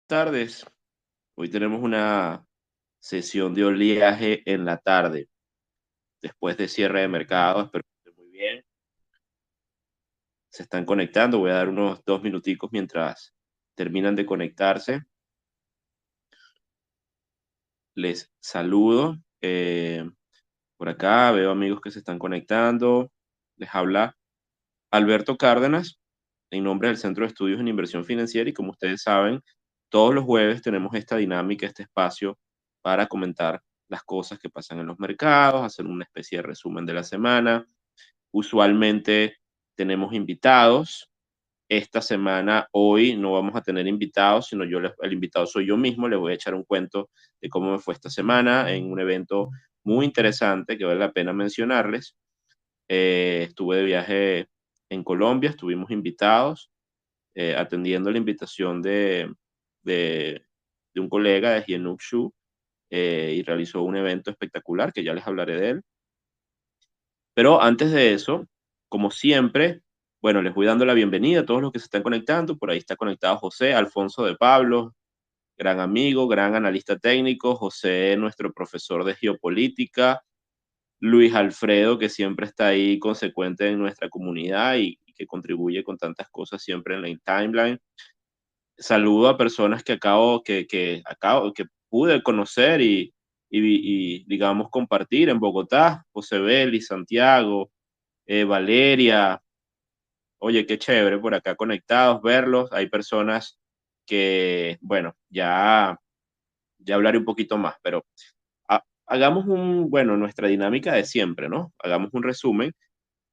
Tardes. Hoy tenemos una sesión de oleaje en la tarde, después de cierre de mercado. Espero que estén muy bien. Se están conectando. Voy a dar unos 2 minuticos mientras terminan de conectarse. Les saludo. Por acá veo amigos que se están conectando. Les habla Alberto Cárdenas en nombre del Centro de Estudios en Inversión Financiera y como ustedes saben, todos los jueves tenemos esta dinámica, este espacio para comentar las cosas que pasan en los mercados, hacer una especie de resumen de la semana. Usualmente tenemos invitados. Esta semana, hoy, no vamos a tener invitados, sino el invitado soy yo mismo. Les voy a echar un cuento de cómo me fue esta semana en un evento muy interesante que vale la pena mencionarles. Estuve de viaje en Colombia, estuvimos invitados, atendiendo la invitación de, de un colega de Hienuk Shu, y realizó un evento espectacular que ya les hablaré de él. Pero antes de eso, como siempre, bueno, les voy dando la bienvenida a todos los que se están conectando. Por ahí está conectado José Alfonso de Pablo, gran amigo, gran analista técnico, José, nuestro profesor de geopolítica, Luis Alfredo, que siempre está ahí consecuente en nuestra comunidad y que contribuye con tantas cosas siempre en la timeline. Saludo a personas que pude conocer y, digamos, compartir en Bogotá: José Beli, Santiago, Valeria. Oye, qué chévere por acá conectados, verlos. Hay personas que, bueno, ya hablaré un poquito más, pero hagamos bueno, nuestra dinámica de siempre, ¿no? Hagamos un resumen.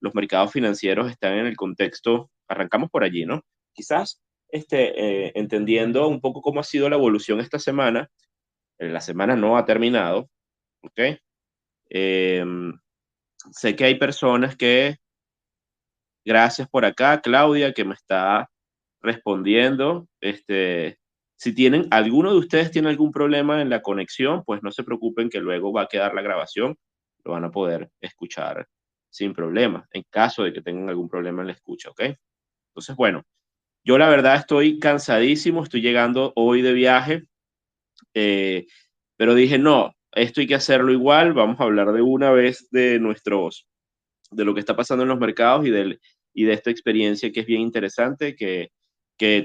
Los mercados financieros están en el contexto, arrancamos por allí, ¿no? Quizás entendiendo un poco cómo ha sido la evolución esta semana. La semana no ha terminado, ¿ok? Eh, Sé que hay personas que, gracias por acá, Claudia, que me está respondiendo. Si tienen, alguno de ustedes tiene algún problema en la conexión, pues no se preocupen que luego va a quedar la grabación, lo van a poder escuchar sin problema, en caso de que tengan algún problema en la escucha, ¿ok? Entonces, bueno, yo la verdad estoy cansadísimo, estoy llegando hoy de viaje, eh, pero dije, no, esto hay que hacerlo igual. Vamos a hablar de una vez de lo que está pasando en los mercados y de esta experiencia que es bien interesante, que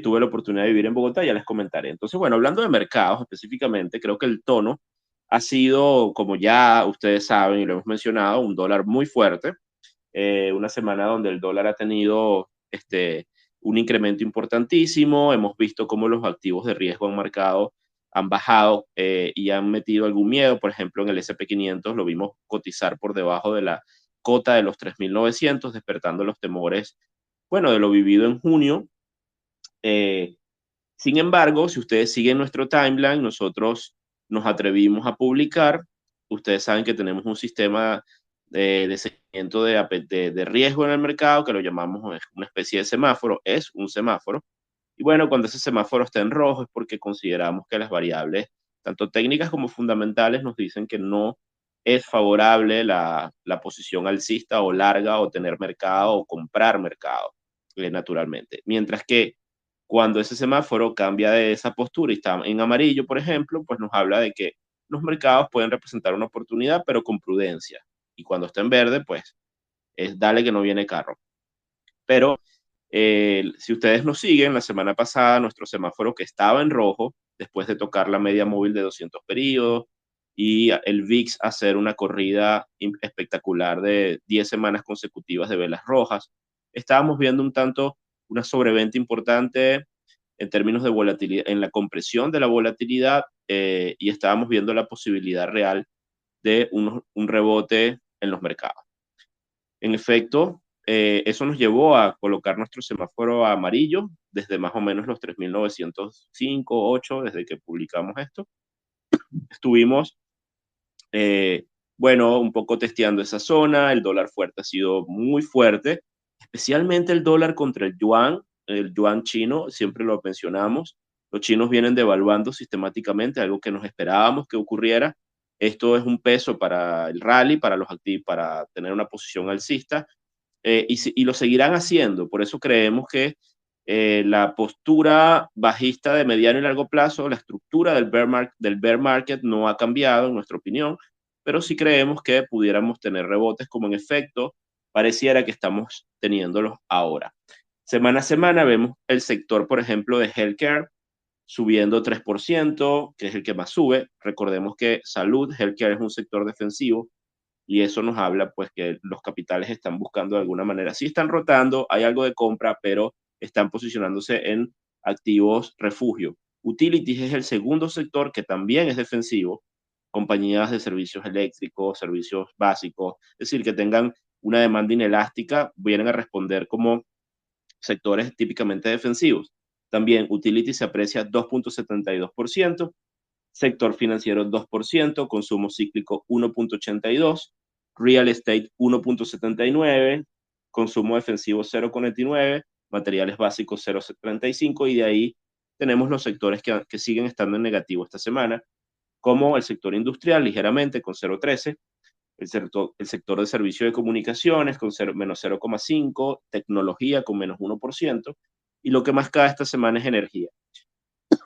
tuve la oportunidad de vivir en Bogotá. Ya les comentaré. Entonces, bueno, hablando de mercados específicamente, creo que el tono ha sido, como ya ustedes saben y lo hemos mencionado, un dólar muy fuerte. Una semana donde el dólar ha tenido un incremento importantísimo. Hemos visto cómo los activos de riesgo han bajado, y han metido algún miedo. Por ejemplo, en el S&P 500 lo vimos cotizar por debajo de la cota de los 3.900, despertando los temores, bueno, de lo vivido en junio. Eh, Sin embargo, si ustedes siguen nuestro timeline, nosotros nos atrevimos a publicar. Ustedes saben que tenemos un sistema de seguimiento de riesgo en el mercado que lo llamamos una especie de semáforo. Es un semáforo. Y bueno, cuando ese semáforo está en rojo es porque consideramos que las variables, tanto técnicas como fundamentales, nos dicen que no es favorable la posición alcista o larga, o tener mercado o comprar mercado, naturalmente. Mientras que cuando ese semáforo cambia de esa postura y está en amarillo, por ejemplo, pues nos habla de que los mercados pueden representar una oportunidad, pero con prudencia. Y cuando está en verde, pues es dale que no viene carro. Pero si ustedes nos siguen, la semana pasada nuestro semáforo, que estaba en rojo, después de tocar la media móvil de 200 periodos y el VIX hacer una corrida espectacular de 10 semanas consecutivas de velas rojas, estábamos viendo un tanto una sobreventa importante en términos de volatilidad, en la compresión de la volatilidad, y estábamos viendo la posibilidad real de un rebote en los mercados. En efecto, eso nos llevó a colocar nuestro semáforo a amarillo desde más o menos los 3.905, 8, desde que publicamos esto. Estuvimos, bueno, un poco testeando esa zona. El dólar fuerte ha sido muy fuerte, especialmente el dólar contra el yuan chino. Siempre lo mencionamos. Los chinos vienen devaluando sistemáticamente, algo que nos esperábamos que ocurriera. Esto es un peso para el rally, para los activos, para tener una posición alcista, y lo seguirán haciendo. Por eso creemos que La postura bajista de mediano y largo plazo, la estructura del bear market no ha cambiado, en nuestra opinión, pero sí creemos que pudiéramos tener rebotes como en efecto pareciera que estamos teniéndolos ahora. Semana a semana vemos el sector, por ejemplo, de healthcare subiendo 3%, que es el que más sube. Recordemos que salud, healthcare es un sector defensivo y eso nos habla pues que los capitales están buscando de alguna manera, sí están rotando, hay algo de compra, pero están posicionándose en activos refugio. Utilities es el segundo sector que también es defensivo, compañías de servicios eléctricos, servicios básicos, es decir, que tengan una demanda inelástica, vienen a responder como sectores típicamente defensivos. También Utilities se aprecia 2.72%, sector financiero 2%, consumo cíclico 1.82%, real estate 1.79%, consumo defensivo 0.49%, materiales básicos 0.35% y de ahí tenemos los sectores que siguen estando en negativo esta semana, como el sector industrial ligeramente con 0.13%, el sector de servicio de comunicaciones con menos 0.5%, tecnología con menos 1%, y lo que más cae esta semana es energía.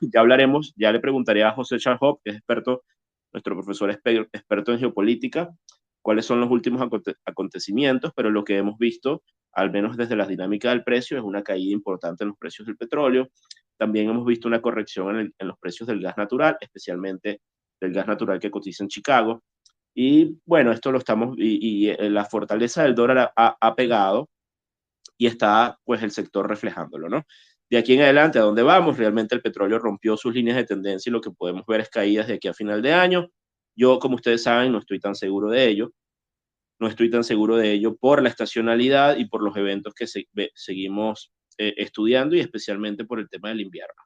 Ya hablaremos, ya le preguntaré a José Charhop, que es experto, nuestro profesor experto en geopolítica, cuáles son los últimos acontecimientos, pero lo que hemos visto, al menos desde la dinámica del precio, es una caída importante en los precios del petróleo. También hemos visto una corrección en los precios del gas natural, especialmente del gas natural que cotiza en Chicago. Y bueno, esto lo estamos, la fortaleza del dólar ha pegado y está pues el sector reflejándolo, ¿no? De aquí en adelante, ¿a dónde vamos? Realmente el petróleo rompió sus líneas de tendencia y lo que podemos ver es caídas de aquí a final de año. Yo, como ustedes saben, no estoy tan seguro de ello. No estoy tan seguro de ello por la estacionalidad y por los eventos que seguimos estudiando y especialmente por el tema del invierno.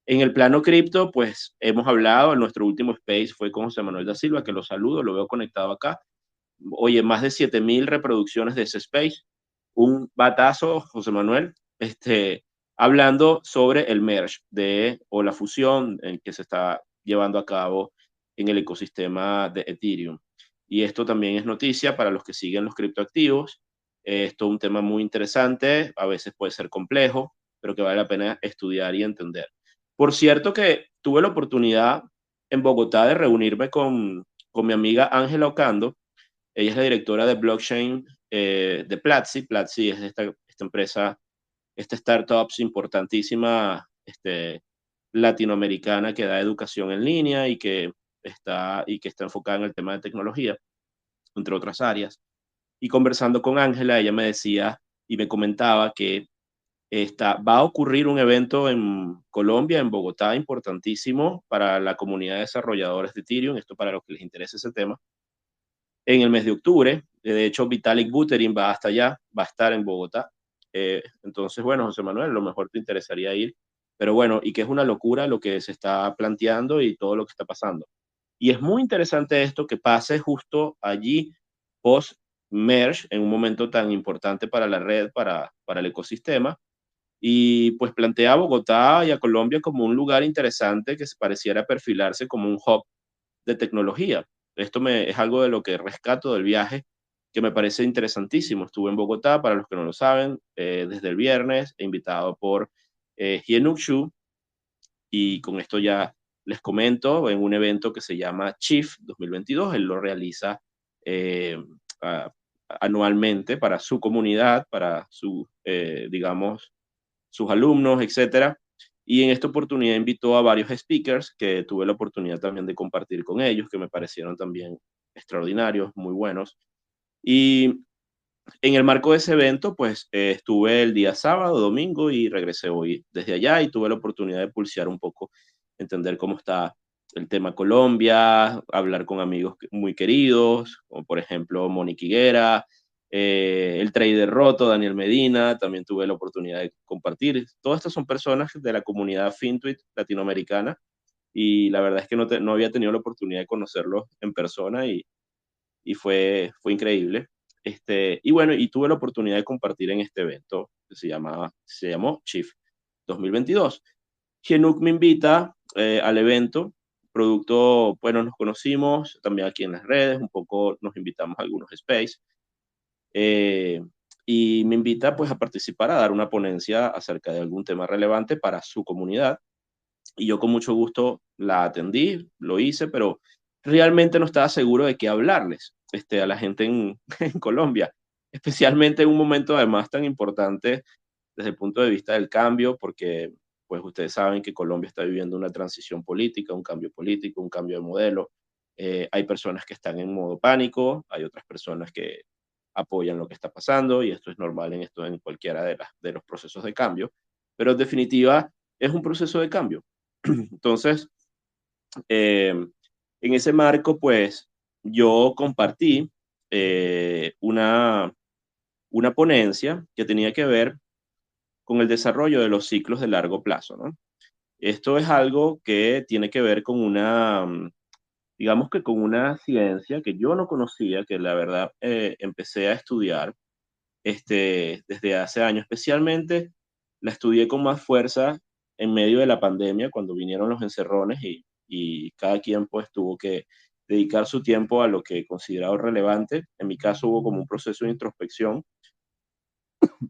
En el plano cripto, pues hemos hablado, nuestro último space fue con José Manuel da Silva, que lo saludo, lo veo conectado acá. Oye, más de 7.000 reproducciones de ese space. Un batazo, José Manuel, hablando sobre el merge o la fusión en que se está llevando a cabo en el ecosistema de Ethereum. Y esto también es noticia para los que siguen los criptoactivos. Esto es un tema muy interesante, a veces puede ser complejo, pero que vale la pena estudiar y entender. Por cierto que tuve la oportunidad en Bogotá de reunirme con mi amiga Ángela Ocando. Ella es la directora de blockchain de Platzi. Platzi es esta empresa, esta startup importantísima latinoamericana que da educación en línea y que está enfocada en el tema de tecnología, entre otras áreas. Y conversando con Ángela, ella me decía y me comentaba que va a ocurrir un evento en Colombia, en Bogotá, importantísimo para la comunidad de desarrolladores de Ethereum, esto para los que les interese ese tema, en el mes de octubre. De hecho, Vitalik Buterin va hasta allá, va a estar en Bogotá. Entonces, bueno, José Manuel, a lo mejor te interesaría ir. Pero bueno, y que es una locura lo que se está planteando y todo lo que está pasando. Y es muy interesante esto que pase justo allí, post-merge, en un momento tan importante para la red, para el ecosistema. Y pues plantea a Bogotá y a Colombia como un lugar interesante que se pareciera perfilarse como un hub de tecnología. Es algo de lo que rescato del viaje, que me parece interesantísimo. Estuve en Bogotá, para los que no lo saben, desde el viernes, invitado por Hienuk Shu, y con esto ya les comento, en un evento que se llama Chief 2022, él lo realiza eh, a, anualmente para su comunidad, para digamos, sus alumnos, etcétera. Y en esta oportunidad invitó a varios speakers que tuve la oportunidad también de compartir con ellos, que me parecieron también extraordinarios, muy buenos. Y en el marco de ese evento, pues estuve el día sábado, domingo y regresé hoy desde allá y tuve la oportunidad de pulsear un poco, entender cómo está el tema Colombia, hablar con amigos muy queridos, como por ejemplo Monique Higuera, el trader roto, Daniel Medina, también tuve la oportunidad de compartir. Todas estas son personas de la comunidad FinTwit latinoamericana y la verdad es que no había tenido la oportunidad de conocerlos en persona y fue increíble. Y bueno, y tuve la oportunidad de compartir en este evento que se llamó Chief 2022. Genuk me invita al evento, producto, bueno, nos conocimos también aquí en las redes, un poco nos invitamos a algunos space. Eh, y me invita pues a participar, a dar una ponencia acerca de algún tema relevante para su comunidad. Y yo con mucho gusto la atendí, lo hice, pero realmente no estaba seguro de qué hablarles a la gente en Colombia, especialmente en un momento además tan importante desde el punto de vista del cambio, porque pues ustedes saben que Colombia está viviendo una transición político, un cambio de modelo. Hay personas que están en modo pánico, hay otras personas que apoyan lo que está pasando y esto es normal en cualquiera de los procesos de cambio, pero en definitiva es un proceso de cambio. Entonces, eh, en ese marco, pues yo compartí una ponencia que tenía que ver con el desarrollo de los ciclos de largo plazo, ¿no? Esto es algo que tiene que ver con digamos que con una ciencia que yo no conocía, que la verdad empecé a estudiar desde hace años, especialmente la estudié con más fuerza en medio de la pandemia, cuando vinieron los encerrones y cada quien pues tuvo que dedicar su tiempo a lo que consideraba relevante. En mi caso hubo como un proceso de introspección.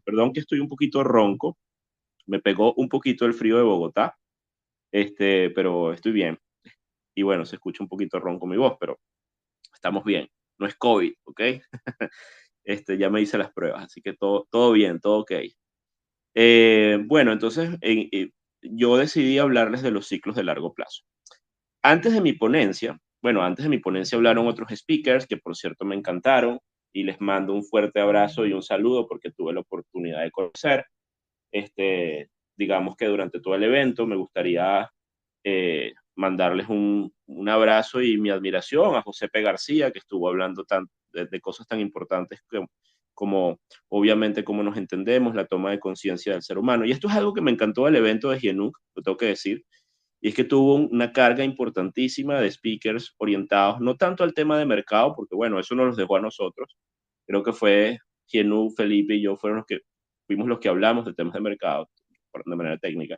Perdón que estoy un poquito ronco, me pegó un poquito el frío de Bogotá, pero estoy bien. Y bueno, se escucha un poquito ronco mi voz, pero estamos bien. No es COVID, ¿ok? Ya me hice las pruebas, así que todo bien, todo ok. Bueno, entonces yo decidí hablarles de los ciclos de largo plazo. Antes de mi ponencia hablaron otros speakers que por cierto me encantaron y les mando un fuerte abrazo y un saludo porque tuve la oportunidad de conocer. Digamos que durante todo el evento me gustaría mandarles un abrazo y mi admiración a José P. García, que estuvo hablando de cosas tan importantes como obviamente cómo nos entendemos, la toma de conciencia del ser humano. Y esto es algo que me encantó del evento de Gienuk, lo tengo que decir, y es que tuvo una carga importantísima de speakers orientados no tanto al tema de mercado, porque bueno, eso nos los dejó a nosotros. Creo que fue Gienuk, Felipe y yo fuimos los que hablamos de temas de mercado de manera técnica.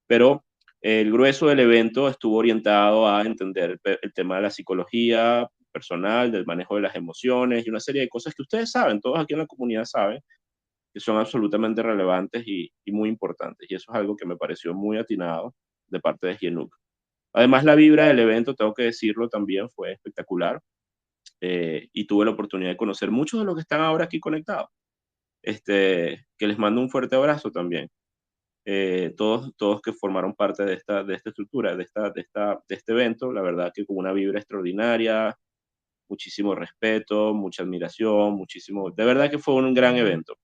Pero el grueso del evento estuvo orientado a entender el tema de la psicología personal, del manejo de las emociones y una serie de cosas que ustedes saben, todos aquí en la comunidad saben, que son absolutamente relevantes y muy importantes. Y eso es algo que me pareció muy atinado de parte de Gienuk. Además, la vibra del evento, tengo que decirlo también, fue espectacular. Y tuve la oportunidad de conocer muchos de los que están ahora aquí conectados. Que les mando un fuerte abrazo también. Todos que formaron parte de esta estructura, de este evento, la verdad que con una vibra extraordinaria, muchísimo respeto, mucha admiración, de verdad que fue un gran evento.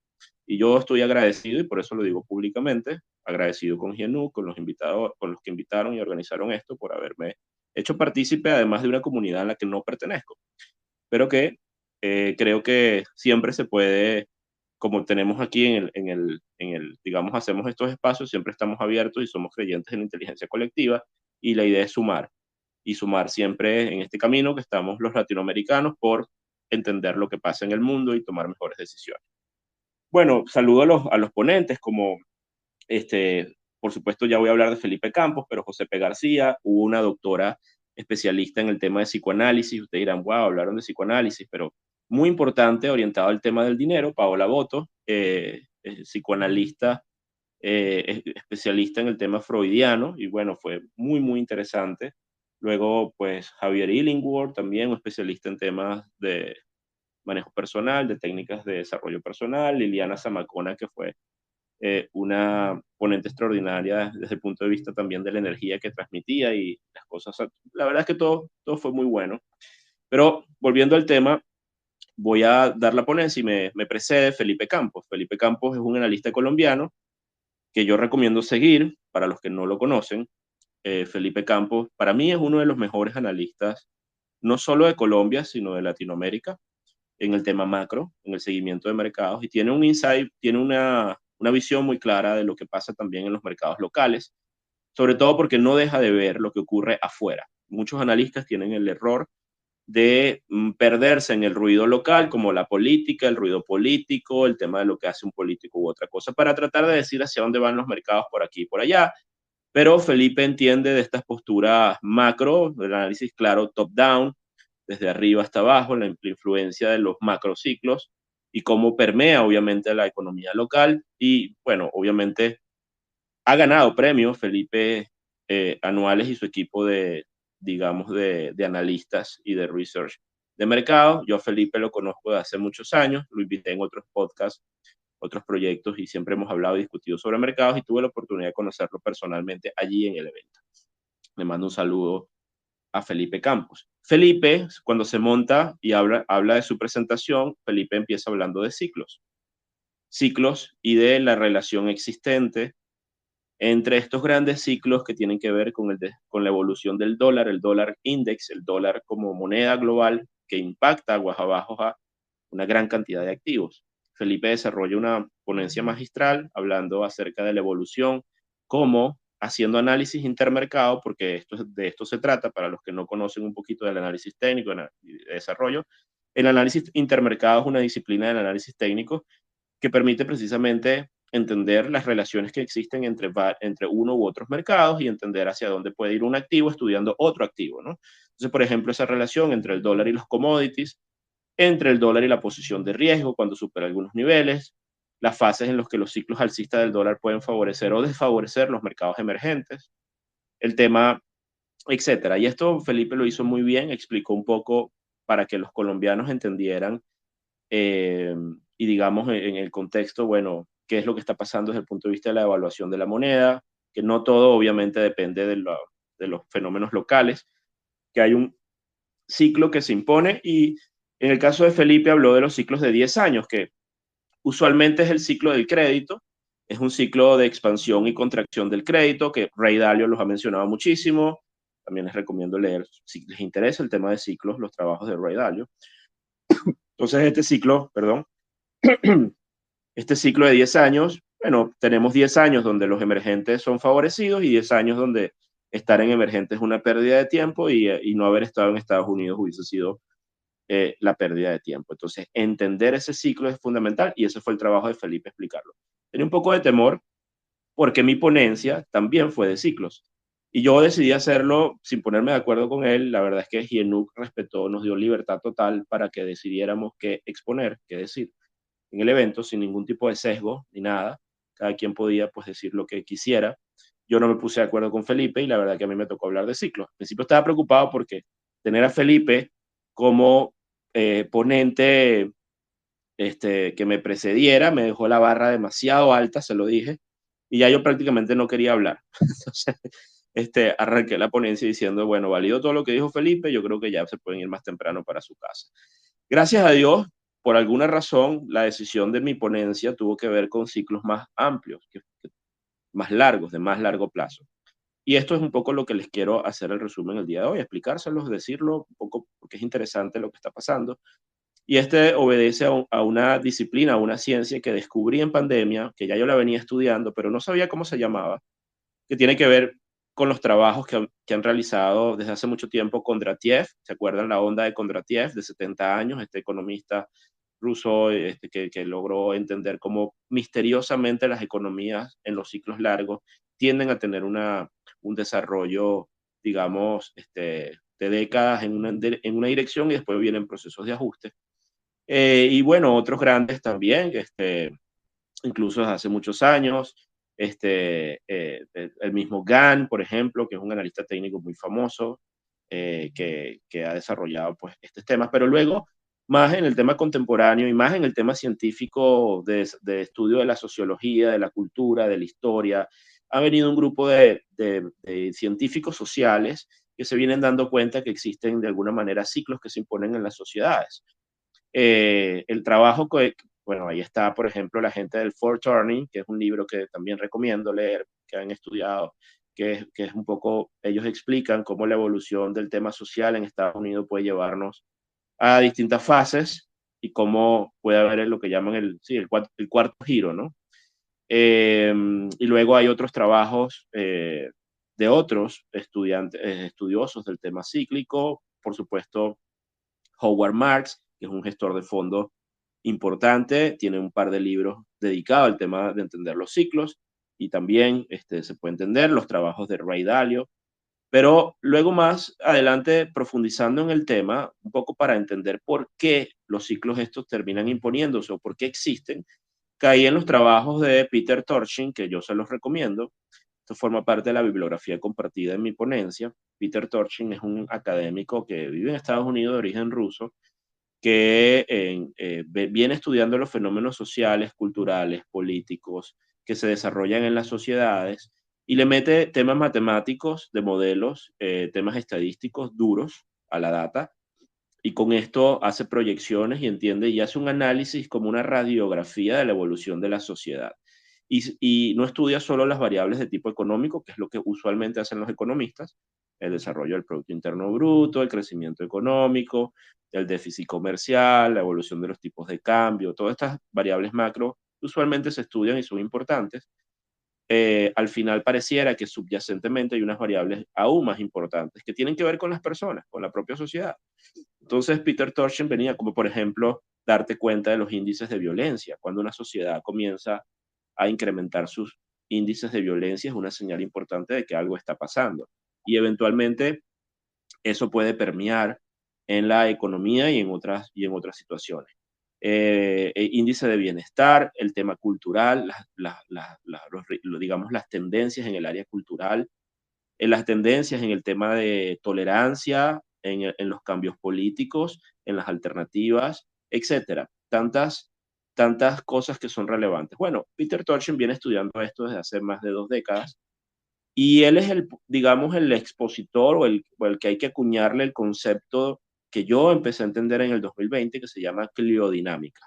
Y yo estoy agradecido, y por eso lo digo públicamente, agradecido con Gianú, con los invitados, con los que invitaron y organizaron esto, por haberme hecho partícipe, además de una comunidad en la que no pertenezco, pero que creo que siempre se puede, como tenemos aquí digamos, hacemos estos espacios, siempre estamos abiertos y somos creyentes en la inteligencia colectiva, y la idea es sumar, y sumar siempre en este camino que estamos los latinoamericanos por entender lo que pasa en el mundo y tomar mejores decisiones. Bueno, saludo a los ponentes, como por supuesto ya voy a hablar de Felipe Campos, pero José P. García, hubo una doctora especialista en el tema de psicoanálisis, ustedes dirán, wow, hablaron de psicoanálisis, pero muy importante, orientado al tema del dinero, Paola Boto, psicoanalista, especialista en el tema freudiano, y bueno, fue muy interesante. Luego, pues Javier Illingworth, también un especialista en temas de manejo personal, de técnicas de desarrollo personal, Liliana Zamacona, que fue una ponente extraordinaria desde el punto de vista también de la energía que transmitía y las cosas. La verdad es que todo fue muy bueno. Pero volviendo al tema, voy a dar la ponencia y me precede Felipe Campos. Felipe Campos es un analista colombiano que yo recomiendo seguir para los que no lo conocen. Felipe Campos, para mí, es uno de los mejores analistas, no solo de Colombia, sino de Latinoamérica, en el tema macro, en el seguimiento de mercados, y tiene un insight, tiene una visión muy clara de lo que pasa también en los mercados locales, sobre todo porque no deja de ver lo que ocurre afuera. Muchos analistas tienen el error de perderse en el ruido local, como la política, el ruido político, el tema de lo que hace un político u otra cosa, para tratar de decir hacia dónde van los mercados por aquí y por allá. Pero Felipe entiende de estas posturas macro, del análisis claro top-down, desde arriba hasta abajo, la influencia de los macrociclos, y cómo permea obviamente la economía local. Y bueno, obviamente ha ganado premios Felipe anuales y su equipo de, digamos, de analistas y de research de mercado. Yo a Felipe lo conozco de hace muchos años, lo invité en otros podcasts, otros proyectos y siempre hemos hablado y discutido sobre mercados y tuve la oportunidad de conocerlo personalmente allí en el evento. Le mando un saludo a Felipe Campos. Felipe, cuando se monta y habla de su presentación, Felipe empieza hablando de ciclos y de la relación existente entre estos grandes ciclos que tienen que ver con la evolución del dólar, el dólar index, el dólar como moneda global que impacta aguas abajo a una gran cantidad de activos. Felipe desarrolla una ponencia magistral hablando acerca de la evolución, cómo haciendo análisis intermercado, porque de esto se trata, para los que no conocen un poquito del análisis técnico y de desarrollo. El análisis intermercado es una disciplina del análisis técnico que permite precisamente entender las relaciones que existen entre uno u otros mercados y entender hacia dónde puede ir un activo estudiando otro activo, ¿no? Entonces, por ejemplo, esa relación entre el dólar y los commodities, entre el dólar y la posición de riesgo cuando supera algunos niveles, las fases en las que los ciclos alcistas del dólar pueden favorecer o desfavorecer los mercados emergentes, el tema, etcétera. Y esto Felipe lo hizo muy bien, explicó un poco para que los colombianos entendieran eh, y digamos en el contexto, bueno, qué es lo que está pasando desde el punto de vista de la evaluación de la moneda, que no todo obviamente depende de los fenómenos locales, que hay un ciclo que se impone y en el caso de Felipe habló de los ciclos de 10 años, que usualmente es el ciclo del crédito, es un ciclo de expansión y contracción del crédito, que Ray Dalio los ha mencionado muchísimo, también les recomiendo leer, si les interesa el tema de ciclos, los trabajos de Ray Dalio. Entonces, este ciclo, perdón, este ciclo de 10 años, bueno, tenemos 10 años donde los emergentes son favorecidos y 10 años donde estar en emergentes es una pérdida de tiempo y no haber estado en Estados Unidos hubiese sido la pérdida de tiempo. Entonces, entender ese ciclo es fundamental y ese fue el trabajo de Felipe explicarlo. Tenía un poco de temor porque mi ponencia también fue de ciclos. Y yo decidí hacerlo sin ponerme de acuerdo con él. La verdad es que Hienuk respetó, nos dio libertad total para que decidiéramos qué exponer, qué decir en el evento sin ningún tipo de sesgo ni nada. Cada quien podía pues decir lo que quisiera. Yo no me puse de acuerdo con Felipe y la verdad que a mí me tocó hablar de ciclos. Al principio estaba preocupado porque tener a Felipe como ponente que me precediera me dejó la barra demasiado alta, se lo dije, y ya yo prácticamente no quería hablar. Entonces, arranqué la ponencia diciendo, bueno, valido todo lo que dijo Felipe, yo creo que ya se pueden ir más temprano para su casa. Gracias a Dios, por alguna razón, la decisión de mi ponencia tuvo que ver con ciclos más amplios, más largos, de más largo plazo. Y esto es un poco lo que les quiero hacer el resumen el día de hoy, explicárselos, decirlo un poco porque es interesante lo que está pasando. Y obedece a una disciplina, a una ciencia que descubrí en pandemia, que ya yo la venía estudiando, pero no sabía cómo se llamaba, que tiene que ver con los trabajos que han realizado desde hace mucho tiempo Kondratiev. ¿Se acuerdan la onda de Kondratiev de 70 años? Este economista ruso que logró entender cómo misteriosamente las economías en los ciclos largos tienden a tener un desarrollo, digamos, de décadas en una dirección y después vienen procesos de ajuste. Y bueno, otros grandes también, incluso desde hace muchos años, el mismo Gann, por ejemplo, que es un analista técnico muy famoso, que ha desarrollado pues, estos temas, pero luego, más en el tema contemporáneo y más en el tema científico de estudio de la sociología, de la cultura, de la historia, ha venido un grupo de científicos sociales que se vienen dando cuenta que existen de alguna manera ciclos que se imponen en las sociedades. El trabajo bueno, ahí está, por ejemplo, la gente del Fourth Turning, que es un libro que también recomiendo leer, que han estudiado, que es un poco, ellos explican cómo la evolución del tema social en Estados Unidos puede llevarnos a distintas fases y cómo puede haber lo que llaman sí, el cuarto giro, ¿no? Y luego hay otros trabajos de otros estudiosos del tema cíclico, por supuesto, Howard Marks, que es un gestor de fondos importante, tiene un par de libros dedicados al tema de entender los ciclos y también se puede entender los trabajos de Ray Dalio. Pero luego más adelante, profundizando en el tema, un poco para entender por qué los ciclos estos terminan imponiéndose o por qué existen, caí en los trabajos de Peter Torshin, que yo se los recomiendo. Esto forma parte de la bibliografía compartida en mi ponencia. Peter Torshin es un académico que vive en Estados Unidos de origen ruso, que viene estudiando los fenómenos sociales, culturales, políticos que se desarrollan en las sociedades y le mete temas matemáticos de modelos, temas estadísticos duros a la data, y con esto hace proyecciones y entiende y hace un análisis como una radiografía de la evolución de la sociedad. Y no estudia solo las variables de tipo económico, que es lo que usualmente hacen los economistas, el desarrollo del Producto Interno Bruto, el crecimiento económico, el déficit comercial, la evolución de los tipos de cambio, todas estas variables macro usualmente se estudian y son importantes. Al final pareciera que subyacentemente hay unas variables aún más importantes que tienen que ver con las personas, con la propia sociedad. Entonces, Peter Torshen venía como, por ejemplo, darte cuenta de los índices de violencia. Cuando una sociedad comienza a incrementar sus índices de violencia, es una señal importante de que algo está pasando. Y eventualmente eso puede permear en la economía y en otras situaciones. Índice de bienestar, el tema cultural, digamos las tendencias en el área cultural, en las tendencias en el tema de tolerancia, en los cambios políticos, en las alternativas, etcétera. Tantas cosas que son relevantes. Bueno, Peter Torshen viene estudiando esto desde hace más de 2 décadas y él es el, digamos, el expositor o el que hay que acuñarle el concepto que yo empecé a entender en el 2020 que se llama cliodinámica.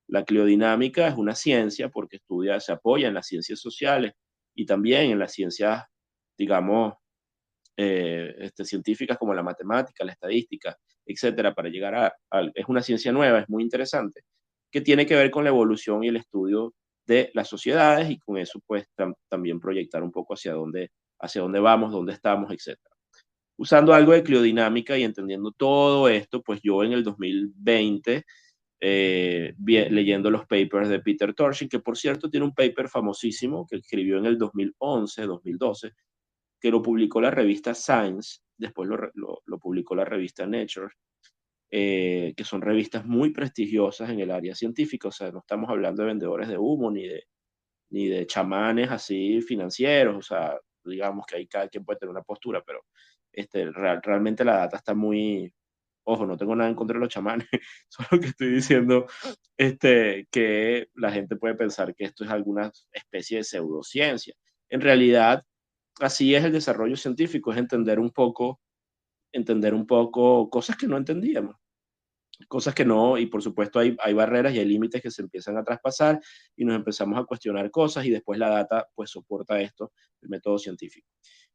La cliodinámica es una ciencia porque estudia, se apoya en las ciencias sociales y también en las ciencias, digamos, científicas como la matemática, la estadística, etcétera, para llegar es una ciencia nueva, es muy interesante, que tiene que ver con la evolución y el estudio de las sociedades y con eso pues también proyectar un poco hacia dónde vamos, dónde estamos, etcétera. Usando algo de criodinámica y entendiendo todo esto, pues yo en el 2020, leyendo los papers de Peter Torshin, que por cierto tiene un paper famosísimo que escribió en el 2011, 2012, que lo publicó la revista Science, después lo publicó la revista Nature, que son revistas muy prestigiosas en el área científica, o sea, no estamos hablando de vendedores de humo ni de chamanes así financieros, o sea, digamos que ahí cada quien puede tener una postura, pero realmente la data está muy, ojo, no tengo nada en contra de los chamanes, solo que estoy diciendo que la gente puede pensar que esto es alguna especie de pseudociencia. En realidad, así es el desarrollo científico, es entender un poco cosas que no entendíamos, cosas que no, y por supuesto hay barreras y hay límites que se empiezan a traspasar y nos empezamos a cuestionar cosas y después la data pues soporta esto, el método científico.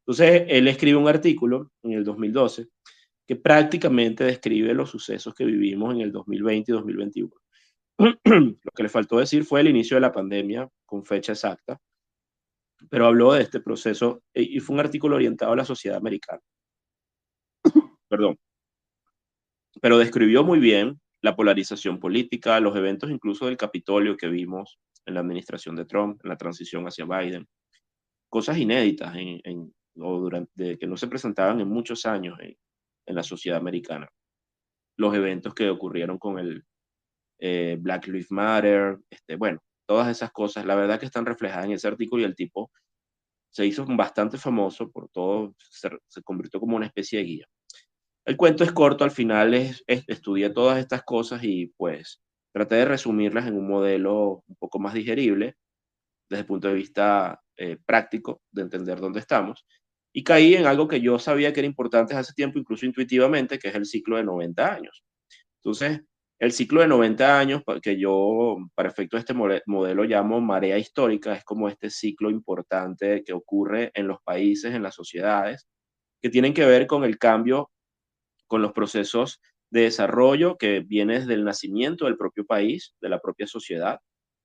Entonces, él escribe un artículo en el 2012 que prácticamente describe los sucesos que vivimos en el 2020 y 2021. Lo que le faltó decir fue el inicio de la pandemia con fecha exacta, pero habló de este proceso y fue un artículo orientado a la sociedad americana, perdón, pero describió muy bien la polarización política, los eventos incluso del Capitolio que vimos en la administración de Trump, en la transición hacia Biden, cosas inéditas o durante, que no se presentaban en muchos años en la sociedad americana. Los eventos que ocurrieron con el Black Lives Matter, bueno, todas esas cosas, la verdad que están reflejadas en ese artículo y el tipo se hizo bastante famoso por todo, se convirtió como una especie de guía. El cuento es corto, al final estudié todas estas cosas y pues traté de resumirlas en un modelo un poco más digerible desde el punto de vista práctico de entender dónde estamos. Y caí en algo que yo sabía que era importante hace tiempo, incluso intuitivamente, que es el ciclo de 90 años. Entonces, el ciclo de 90 años, que yo para efecto de este modelo llamo marea histórica, es como este ciclo importante que ocurre en los países, en las sociedades, que tienen que ver con el cambio, con los procesos de desarrollo que viene desde el nacimiento del propio país, de la propia sociedad.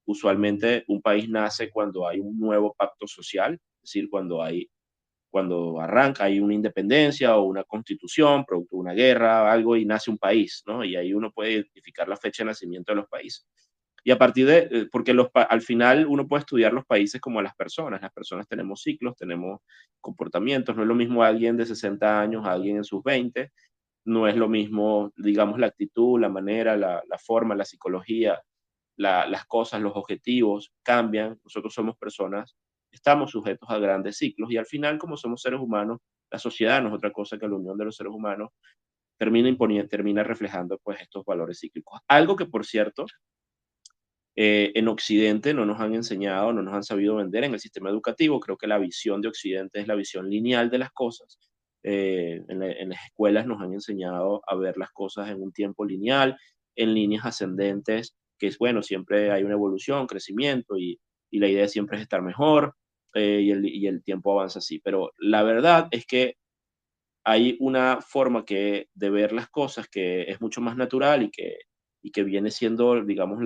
Usualmente un país nace cuando hay un nuevo pacto social, es decir, cuando arranca, hay una independencia o una constitución, producto de una guerra, algo, y nace un país, ¿no? Y ahí uno puede identificar la fecha de nacimiento de los países. Y a partir de, porque al final uno puede estudiar los países como las personas tenemos ciclos, tenemos comportamientos, no es lo mismo alguien de 60 años a alguien en sus 20, no es lo mismo, digamos, la actitud, la manera, la forma, la psicología, las cosas, los objetivos cambian, nosotros somos personas, estamos sujetos a grandes ciclos y al final, como somos seres humanos, la sociedad no es otra cosa que la unión de los seres humanos, termina reflejando pues estos valores cíclicos. Algo que, por cierto, en Occidente no nos han enseñado, no nos han sabido vender en el sistema educativo. Creo que la visión de Occidente es la visión lineal de las cosas. En las escuelas nos han enseñado a ver las cosas en un tiempo lineal, en líneas ascendentes, que es bueno, siempre hay una evolución, crecimiento y la idea siempre es estar mejor y el tiempo avanza así. Pero la verdad es que hay una forma de ver las cosas que es mucho más natural y que viene siendo, digamos,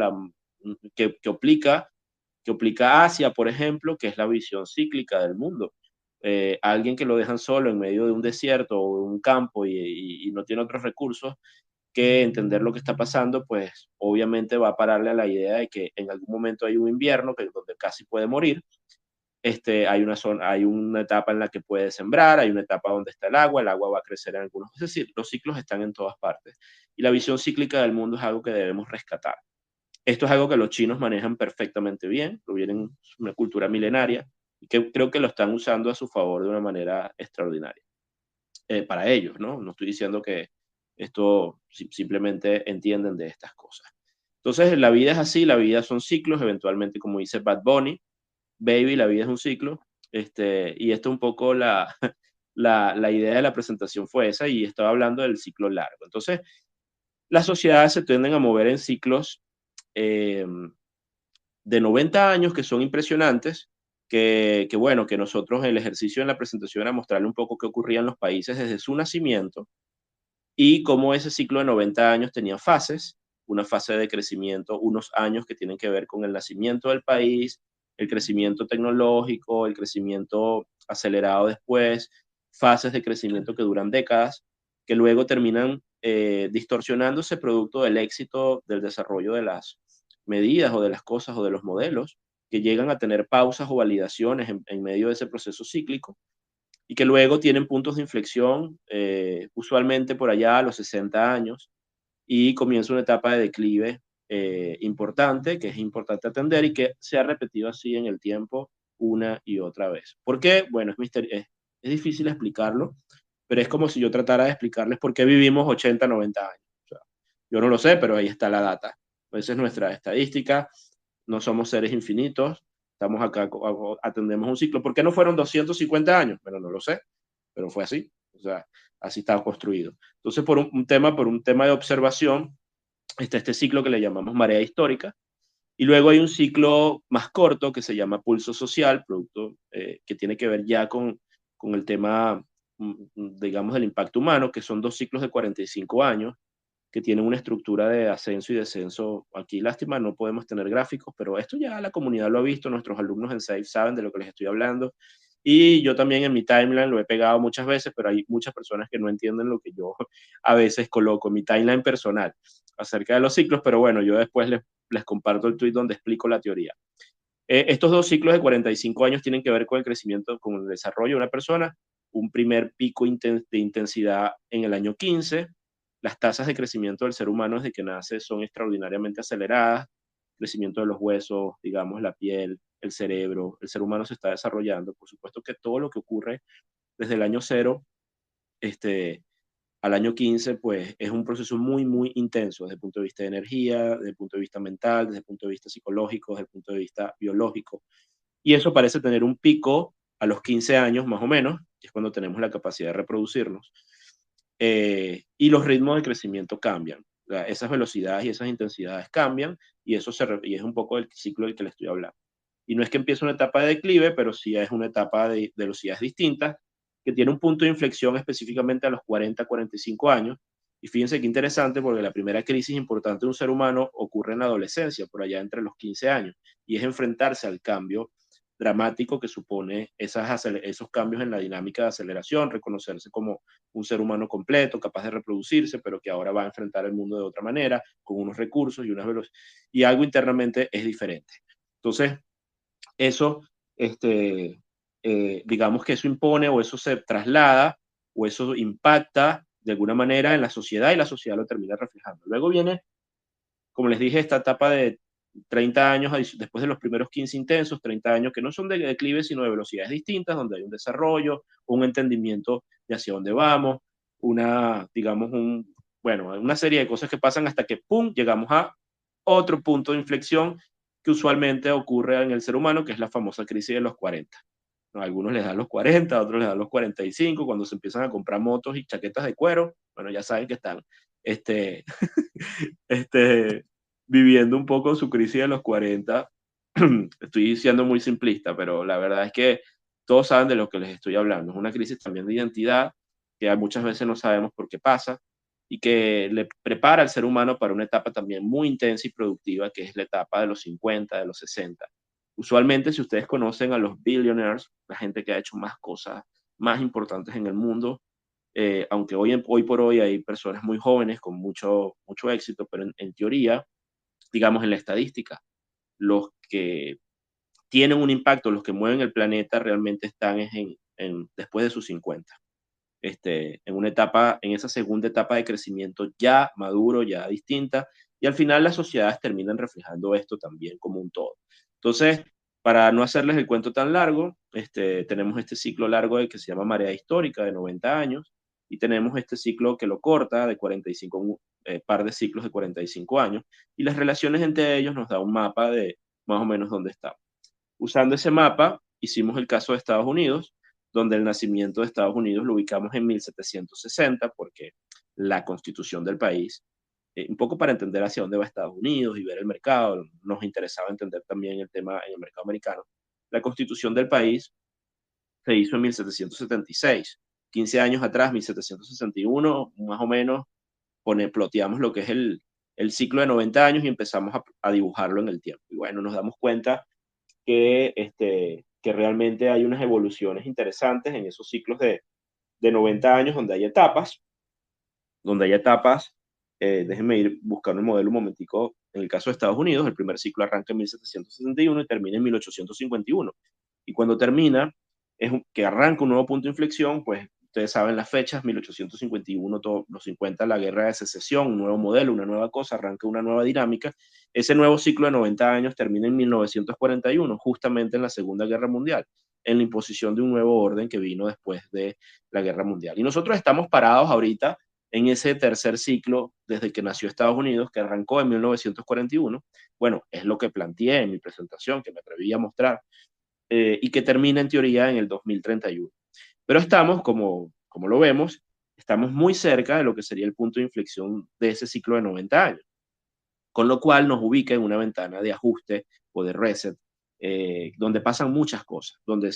que obliga Asia, por ejemplo, que es la visión cíclica del mundo. Alguien que lo dejan solo en medio de un desierto o de un campo y no tiene otros recursos que entender lo que está pasando, pues obviamente va a pararle a la idea de que en algún momento hay un invierno donde casi puede morir. Hay una etapa en la que puede sembrar, hay una etapa donde está el agua va a crecer en algunos, es decir, los ciclos están en todas partes. Y la visión cíclica del mundo es algo que debemos rescatar. Esto es algo que los chinos manejan perfectamente bien, lo vienen una cultura milenaria y que creo que lo están usando a su favor de una manera extraordinaria. Para ellos, ¿no? No estoy diciendo que esto simplemente entienden de estas cosas. Entonces, la vida es así, la vida son ciclos, eventualmente, como dice Bad Bunny, Baby, la vida es un ciclo. Y esto un poco la idea de la presentación fue esa y estaba hablando del ciclo largo. Entonces, las sociedades se tienden a mover en ciclos eh, de 90 años que son impresionantes, que bueno, que nosotros el ejercicio en la presentación era mostrarle un poco qué ocurría en los países desde su nacimiento y cómo ese ciclo de 90 años tenía fases, una fase de crecimiento, unos años que tienen que ver con el nacimiento del país, el crecimiento tecnológico, el crecimiento acelerado después, fases de crecimiento que duran décadas, que luego terminan distorsionándose producto del éxito del desarrollo de las medidas o de las cosas o de los modelos, que llegan a tener pausas o validaciones en medio de ese proceso cíclico y que luego tienen puntos de inflexión, usualmente por allá a los 60 años, y comienza una etapa de declive importante, que es importante atender y que se ha repetido así en el tiempo una y otra vez. ¿Por qué? Bueno, es difícil explicarlo, pero es como si yo tratara de explicarles por qué vivimos 80, 90 años. O sea, yo no lo sé, pero ahí está la data. Esa es nuestra estadística, no somos seres infinitos, estamos acá, atendemos un ciclo. ¿Por qué no fueron 250 años? Bueno, no lo sé, pero fue así. O sea, así estaba construido. Entonces, por un tema de observación, está este ciclo que le llamamos marea histórica, y luego hay un ciclo más corto que se llama pulso social, producto que tiene que ver ya con el tema, digamos, del impacto humano, que son dos ciclos de 45 años, que tienen una estructura de ascenso y descenso. Aquí, lástima, no podemos tener gráficos, pero esto ya la comunidad lo ha visto, nuestros alumnos en SAFE saben de lo que les estoy hablando. Y yo también en mi timeline lo he pegado muchas veces, pero hay muchas personas que no entienden lo que yo a veces coloco en mi timeline personal acerca de los ciclos, pero bueno, yo después les comparto el tweet donde explico la teoría. Estos dos ciclos de 45 años tienen que ver con el crecimiento, con el desarrollo de una persona, un primer pico de intensidad en el año 15. Las tasas de crecimiento del ser humano desde que nace son extraordinariamente aceleradas, crecimiento de los huesos, digamos, la piel, el cerebro, el ser humano se está desarrollando. Por supuesto que todo lo que ocurre desde el año cero este, al año 15, pues es un proceso muy, muy intenso desde el punto de vista de energía, desde el punto de vista mental, desde el punto de vista psicológico, desde el punto de vista biológico. Y eso parece tener un pico a los 15 años más o menos, que es cuando tenemos la capacidad de reproducirnos. Y los ritmos de crecimiento cambian. O sea, esas velocidades y esas intensidades cambian y y es un poco el ciclo del que le estoy hablando. Y no es que empiece una etapa de declive, pero sí es una etapa de velocidades distintas que tiene un punto de inflexión específicamente a los 40, 45 años. Y fíjense qué interesante porque la primera crisis importante de un ser humano ocurre en la adolescencia, por allá entre los 15 años, y es enfrentarse al cambio dramático que supone esos cambios en la dinámica de aceleración, reconocerse como un ser humano completo, capaz de reproducirse, pero que ahora va a enfrentar el mundo de otra manera, con unos recursos y unas y algo internamente es diferente. Entonces, eso, este, digamos que eso impone o eso se traslada o eso impacta de alguna manera en la sociedad y la sociedad lo termina reflejando. Luego viene, como les dije, esta etapa de 30 años después de los primeros 15 intensos, 30 años que no son de declive, sino de velocidades distintas, donde hay un desarrollo, un entendimiento de hacia dónde vamos, digamos, bueno, una serie de cosas que pasan hasta que, ¡pum!, llegamos a otro punto de inflexión que usualmente ocurre en el ser humano, que es la famosa crisis de los 40. A algunos les dan los 40, a otros les dan los 45, cuando se empiezan a comprar motos y chaquetas de cuero, bueno, ya saben que están este, este, viviendo un poco su crisis de los 40. Estoy siendo muy simplista, pero la verdad es que todos saben de lo que les estoy hablando. Es una crisis también de identidad que muchas veces no sabemos por qué pasa y que le prepara al ser humano para una etapa también muy intensa y productiva, que es la etapa de los 50, de los 60. Usualmente, si ustedes conocen a los billionaires, la gente que ha hecho más cosas más importantes en el mundo, aunque hoy por hoy hay personas muy jóvenes con mucho éxito, pero en teoría, digamos en la estadística, los que tienen un impacto, los que mueven el planeta realmente están después de sus 50. En una etapa, en esa segunda etapa de crecimiento ya maduro, ya distinta, y al final las sociedades terminan reflejando esto también como un todo. Entonces, para no hacerles el cuento tan largo, tenemos este ciclo largo que se llama marea histórica de 90 años, y tenemos este ciclo que lo corta de 45, par de ciclos de 45 años, y las relaciones entre ellos nos da un mapa de más o menos dónde estamos. Usando ese mapa, hicimos el caso de Estados Unidos, donde el nacimiento de Estados Unidos lo ubicamos en 1760, porque la constitución del país, un poco para entender hacia dónde va Estados Unidos y ver el mercado, nos interesaba entender también el tema en el mercado americano. La constitución del país se hizo en 1776. 15 años atrás, 1761, más o menos, ploteamos lo que es el ciclo de 90 años y empezamos a dibujarlo en el tiempo. Y bueno, nos damos cuenta que realmente hay unas evoluciones interesantes en esos ciclos de 90 años donde hay etapas, déjenme ir buscando el modelo un momentico. En el caso de Estados Unidos, el primer ciclo arranca en 1761 y termina en 1851. Y cuando termina, que arranca un nuevo punto de inflexión, pues ustedes saben las fechas, 1851, los 50, la guerra de secesión, un nuevo modelo, una nueva cosa, arranca una nueva dinámica. Ese nuevo ciclo de 90 años termina en 1941, justamente en la Segunda Guerra Mundial, en la imposición de un nuevo orden que vino después de la Guerra Mundial. Y nosotros estamos parados ahorita en ese tercer ciclo desde que nació Estados Unidos, que arrancó en 1941. Bueno, es lo que planteé en mi presentación, que me atreví a mostrar, y que termina en teoría en el 2031. Pero estamos, como lo vemos, estamos muy cerca de lo que sería el punto de inflexión de ese ciclo de 90 años, con lo cual nos ubica en una ventana de ajuste o de reset, donde pasan muchas cosas, donde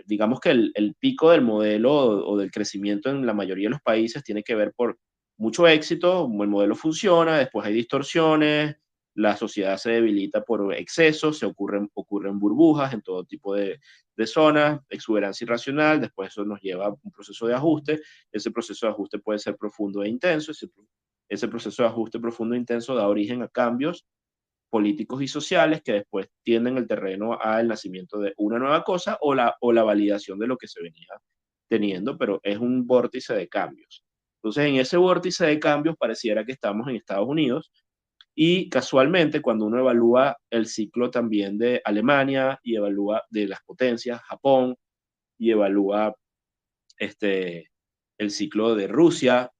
digamos que el pico del modelo o del crecimiento en la mayoría de los países tiene que ver por mucho éxito, el modelo funciona, después hay distorsiones, la sociedad se debilita por excesos, ocurren burbujas en todo tipo de zonas, exuberancia irracional, después eso nos lleva a un proceso de ajuste, ese proceso de ajuste puede ser profundo e intenso, ese proceso de ajuste profundo e intenso da origen a cambios políticos y sociales que después tienden el terreno al nacimiento de una nueva cosa o la validación de lo que se venía teniendo, pero es un vórtice de cambios. Entonces, en ese vórtice de cambios pareciera que estamos en Estados Unidos y casualmente cuando uno evalúa el ciclo también de Alemania y evalúa de las potencias, Japón, y evalúa este, el ciclo de Rusia,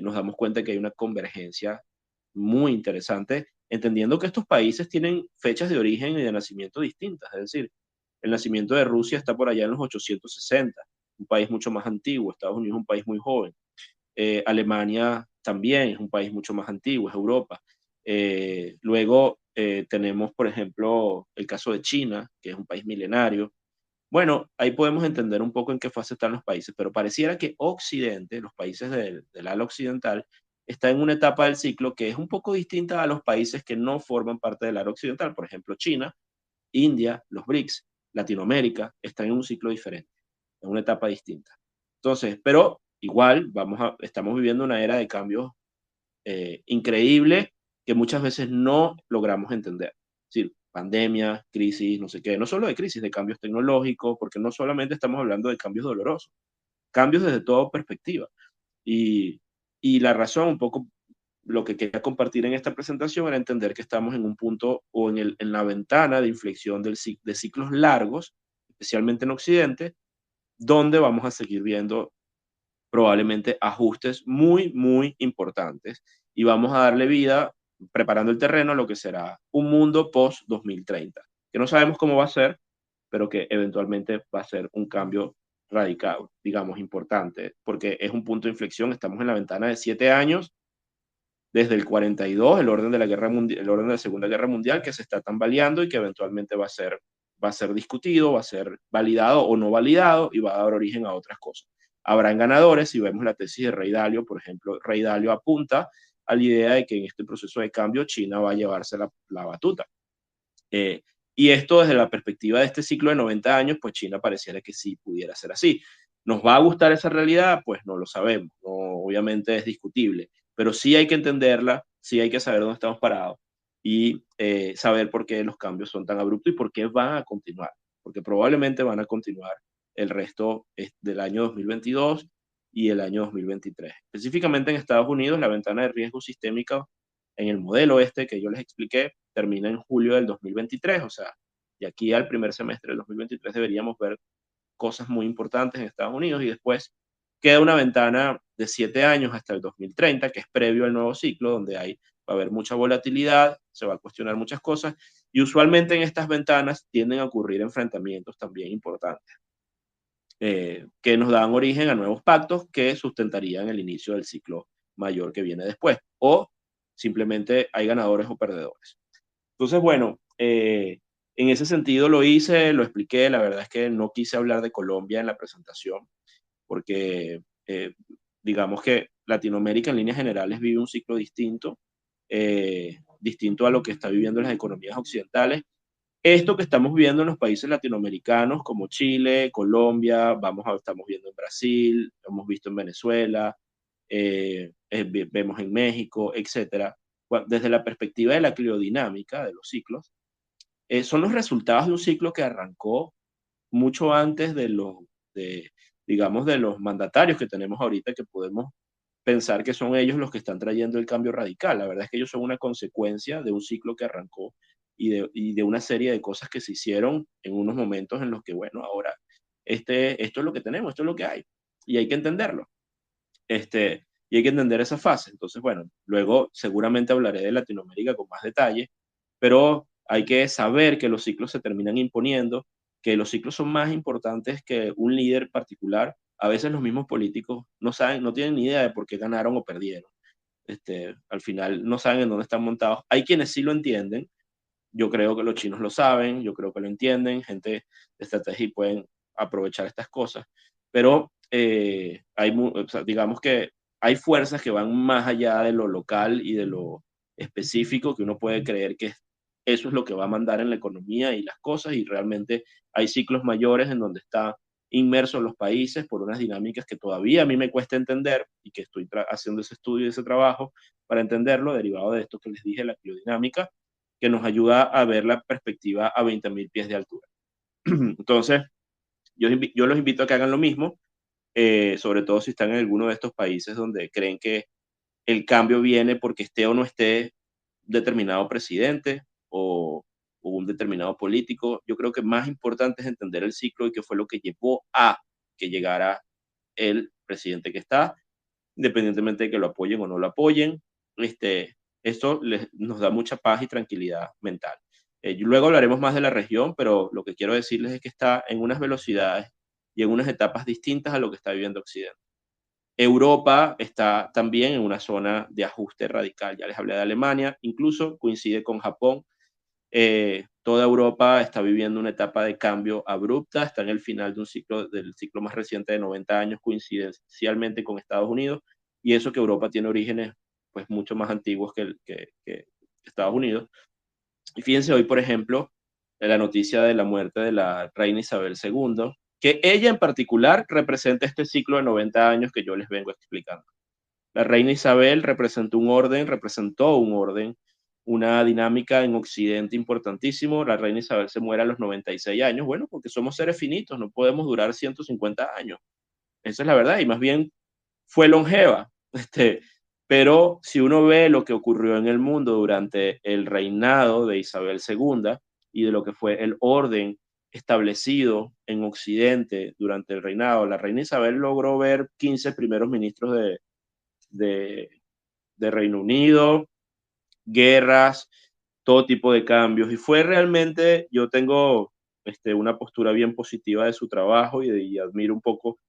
nos damos cuenta que hay una convergencia muy interesante, entendiendo que estos países tienen fechas de origen y de nacimiento distintas. Es decir, el nacimiento de Rusia está por allá en los 860, un país mucho más antiguo. Estados Unidos es un país muy joven. Alemania también es un país mucho más antiguo, es Europa. Luego tenemos, por ejemplo, el caso de China, que es un país milenario. Bueno, ahí podemos entender un poco en qué fase están los países, pero pareciera que Occidente, los países del ala occidental, está en una etapa del ciclo que es un poco distinta a los países que no forman parte del ala occidental. Por ejemplo, China India, los BRICS, Latinoamérica, están en un ciclo diferente, en una etapa distinta. Entonces, pero igual estamos viviendo una era de cambios increíble que muchas veces no logramos entender. Es decir, pandemia, crisis, no sé qué, no solo de crisis, de cambios tecnológicos, porque no solamente estamos hablando de cambios dolorosos, cambios desde toda perspectiva. Y, y la razón, un poco lo que quería compartir en esta presentación era entender que estamos en un punto o en la ventana de inflexión de ciclos largos, especialmente en Occidente, donde vamos a seguir viendo probablemente ajustes muy, muy importantes y vamos a darle vida, preparando el terreno a lo que será un mundo post-2030, que no sabemos cómo va a ser, pero que eventualmente va a ser un cambio radical, digamos, importante, porque es un punto de inflexión, estamos en la ventana de 7 años, desde el 42, el orden de la guerra mundial, el orden de la Segunda Guerra Mundial, que se está tambaleando y que eventualmente va a ser discutido, va a ser validado o no validado y va a dar origen a otras cosas. Habrán ganadores, si vemos la tesis de Rey Dalio, por ejemplo, Rey Dalio apunta a la idea de que en este proceso de cambio China va a llevarse la batuta. Eh, y esto desde la perspectiva de este ciclo de 90 años, pues China pareciera que sí pudiera ser así. ¿Nos va a gustar esa realidad? Pues no lo sabemos, no, obviamente es discutible, pero sí hay que entenderla, sí hay que saber dónde estamos parados y saber por qué los cambios son tan abruptos y por qué van a continuar, porque probablemente van a continuar el resto del año 2022 y el año 2023. Específicamente en Estados Unidos, la ventana de riesgo sistémica en el modelo este que yo les expliqué termina en julio del 2023, o sea, de aquí al primer semestre del 2023 deberíamos ver cosas muy importantes en Estados Unidos y después queda una ventana de 7 años hasta el 2030, que es previo al nuevo ciclo, donde va a haber mucha volatilidad, se va a cuestionar muchas cosas y usualmente en estas ventanas tienden a ocurrir enfrentamientos también importantes que nos dan origen a nuevos pactos que sustentarían el inicio del ciclo mayor que viene después, o simplemente hay ganadores o perdedores. Entonces, bueno, en ese sentido lo hice, lo expliqué, la verdad es que no quise hablar de Colombia en la presentación, porque digamos que Latinoamérica en líneas generales vive un ciclo distinto, distinto a lo que está viviendo las economías occidentales. Esto que estamos viendo en los países latinoamericanos como Chile, Colombia, estamos viendo en Brasil, hemos visto en Venezuela, vemos en México, etcétera. Desde la perspectiva de la criodinámica de los ciclos, son los resultados de un ciclo que arrancó mucho antes de, digamos, de los mandatarios que tenemos ahorita, que podemos pensar que son ellos los que están trayendo el cambio radical. La verdad es que ellos son una consecuencia de un ciclo que arrancó y de una serie de cosas que se hicieron en unos momentos en los que, bueno, ahora esto es lo que tenemos, esto es lo que hay y hay que entenderlo. Y hay que entender esa fase. Entonces, bueno, luego seguramente hablaré de Latinoamérica con más detalle, pero hay que saber que los ciclos se terminan imponiendo, que los ciclos son más importantes que un líder particular. A veces los mismos políticos no saben, no tienen ni idea de por qué ganaron o perdieron. Al final no saben en dónde están montados. Hay quienes sí lo entienden. Yo creo que los chinos lo saben, yo creo que lo entienden, gente de estrategia y pueden aprovechar estas cosas, pero o sea, digamos que hay fuerzas que van más allá de lo local y de lo específico, que uno puede creer que eso es lo que va a mandar en la economía y las cosas, y realmente hay ciclos mayores en donde están inmersos los países por unas dinámicas que todavía a mí me cuesta entender y que estoy haciendo ese estudio y ese trabajo para entenderlo, derivado de esto que les dije, la biodinámica, que nos ayuda a ver la perspectiva a 20.000 pies de altura. Entonces, yo los invito a que hagan lo mismo, sobre todo si están en alguno de estos países donde creen que el cambio viene porque esté o no esté determinado presidente o un determinado político. Yo creo que más importante es entender el ciclo y qué fue lo que llevó a que llegara el presidente que está, independientemente de que lo apoyen o no lo apoyen. Esto nos da mucha paz y tranquilidad mental. Luego hablaremos más de la región, pero lo que quiero decirles es que está en unas velocidades y en unas etapas distintas a lo que está viviendo Occidente. Europa está también en una zona de ajuste radical. Ya les hablé de Alemania, incluso coincide con Japón. Toda Europa está viviendo una etapa de cambio abrupta, está en el final de del ciclo más reciente de 90 años, coincidencialmente con Estados Unidos, y eso que Europa tiene orígenes pues mucho más antiguos que Estados Unidos. Y fíjense hoy, por ejemplo, la noticia de la muerte de la reina Isabel II, que ella en particular representa este ciclo de 90 años que yo les vengo explicando. La reina Isabel representó un orden, una dinámica en Occidente importantísimo. La reina Isabel se muere a los 96 años, bueno, porque somos seres finitos, no podemos durar 150 años. Esa es la verdad, y más bien fue longeva. Pero si uno ve lo que ocurrió en el mundo durante el reinado de Isabel II y de lo que fue el orden establecido en Occidente durante el reinado, la reina Isabel logró ver 15 primeros ministros de, de Reino Unido, guerras, todo tipo de cambios. Y fue realmente, yo tengo una postura bien positiva de su trabajo y admiro un poco,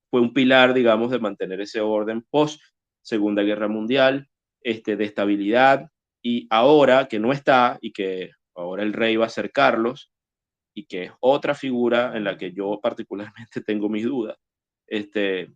fue un pilar, digamos, de mantener ese orden post Segunda Guerra Mundial, de estabilidad. Y ahora que no está y que ahora el rey va a ser Carlos, y que es otra figura en la que yo particularmente tengo mis dudas, este,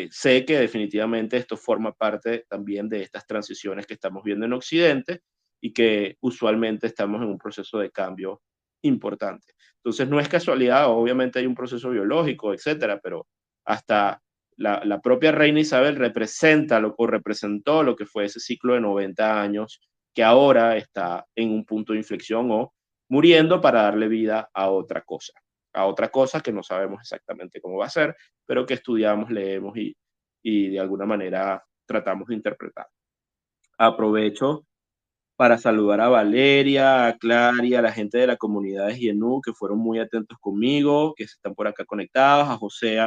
sé que definitivamente esto forma parte también de estas transiciones que estamos viendo en Occidente y que usualmente estamos en un proceso de cambio importante. Entonces no es casualidad, obviamente hay un proceso biológico, etcétera, pero hasta la propia reina Isabel representa o representó lo que fue ese ciclo de 90 años que ahora está en un punto de inflexión o muriendo para darle vida a otra cosa que no sabemos exactamente cómo va a ser, pero que estudiamos, leemos y de alguna manera tratamos de interpretar. Aprovecho para saludar a Valeria, a Claria, a la gente de la comunidad de GNU que fueron muy atentos conmigo, que están por acá conectados, a José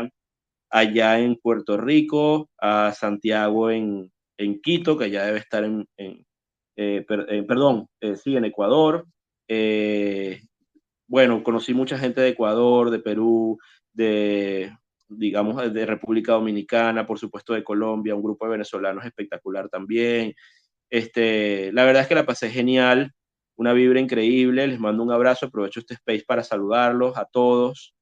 allá en Puerto Rico, a Santiago en Quito, que ya debe estar perdón, sí, en Ecuador. Eh, bueno, conocí mucha gente de Ecuador, de Perú, de, digamos, de República Dominicana, por supuesto de Colombia, un grupo de venezolanos espectacular también. La verdad es que la pasé genial, una vibra increíble, les mando un abrazo, aprovecho este space para saludarlos a todos,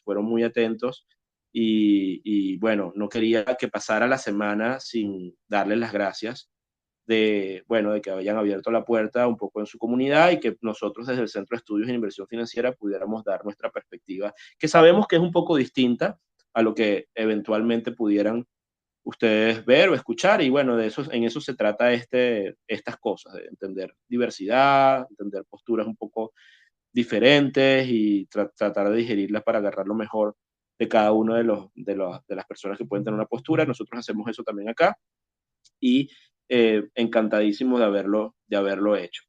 fueron muy atentos y bueno, no quería que pasara la semana sin darles las gracias bueno, de que hayan abierto la puerta un poco en su comunidad y que nosotros desde el Centro de Estudios en Inversión Financiera pudiéramos dar nuestra perspectiva, que sabemos que es un poco distinta a lo que eventualmente pudieran ustedes ver o escuchar y bueno, en eso se trata estas cosas, de entender diversidad, entender posturas un poco diferentes y tratar de digerirlas para agarrar lo mejor de cada uno de las personas que pueden tener una postura. Nosotros hacemos eso también acá y encantadísimo de haberlo hecho.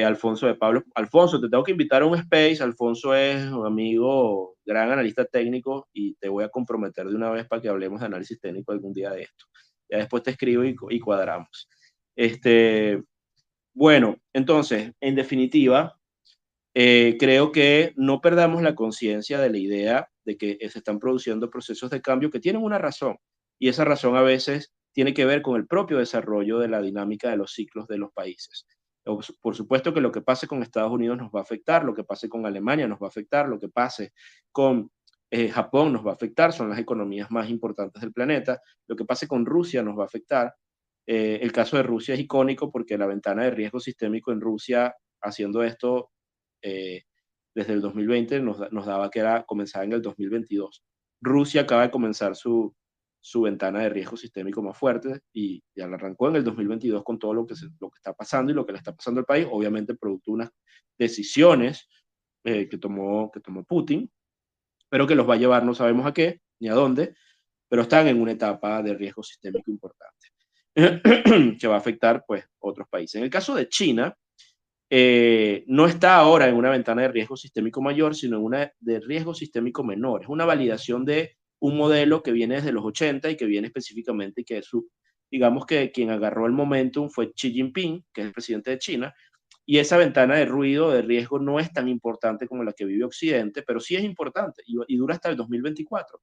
Alfonso de Pablo, Alfonso, te tengo que invitar a un space. Alfonso es un amigo, gran analista técnico y te voy a comprometer de una vez para que hablemos de análisis técnico algún día de esto. Ya después te escribo y cuadramos. Bueno, entonces, en definitiva, creo que no perdamos la conciencia de la idea de que se están produciendo procesos de cambio que tienen una razón, y esa razón a veces tiene que ver con el propio desarrollo de la dinámica de los ciclos de los países. Por supuesto que lo que pase con Estados Unidos nos va a afectar, lo que pase con Alemania nos va a afectar, lo que pase con Japón nos va a afectar, son las economías más importantes del planeta, lo que pase con Rusia nos va a afectar. El caso de Rusia es icónico porque la ventana de riesgo sistémico en Rusia, haciendo esto, eh, desde el 2020 nos daba que era comenzar en el 2022. Rusia acaba de comenzar su ventana de riesgo sistémico más fuerte y ya la arrancó en el 2022 con todo lo que está pasando y lo que le está pasando al país, obviamente producto de unas decisiones que tomó Putin, pero que los va a llevar no sabemos a qué ni a dónde, pero están en una etapa de riesgo sistémico importante que va a afectar pues otros países. En el caso de China, no está ahora en una ventana de riesgo sistémico mayor, sino en una de riesgo sistémico menor. Es una validación de un modelo que viene desde los 80 y que viene específicamente, y que digamos que quien agarró el momentum fue Xi Jinping, que es el presidente de China, y esa ventana de ruido, de riesgo, no es tan importante como la que vive Occidente, pero sí es importante y dura hasta el 2024.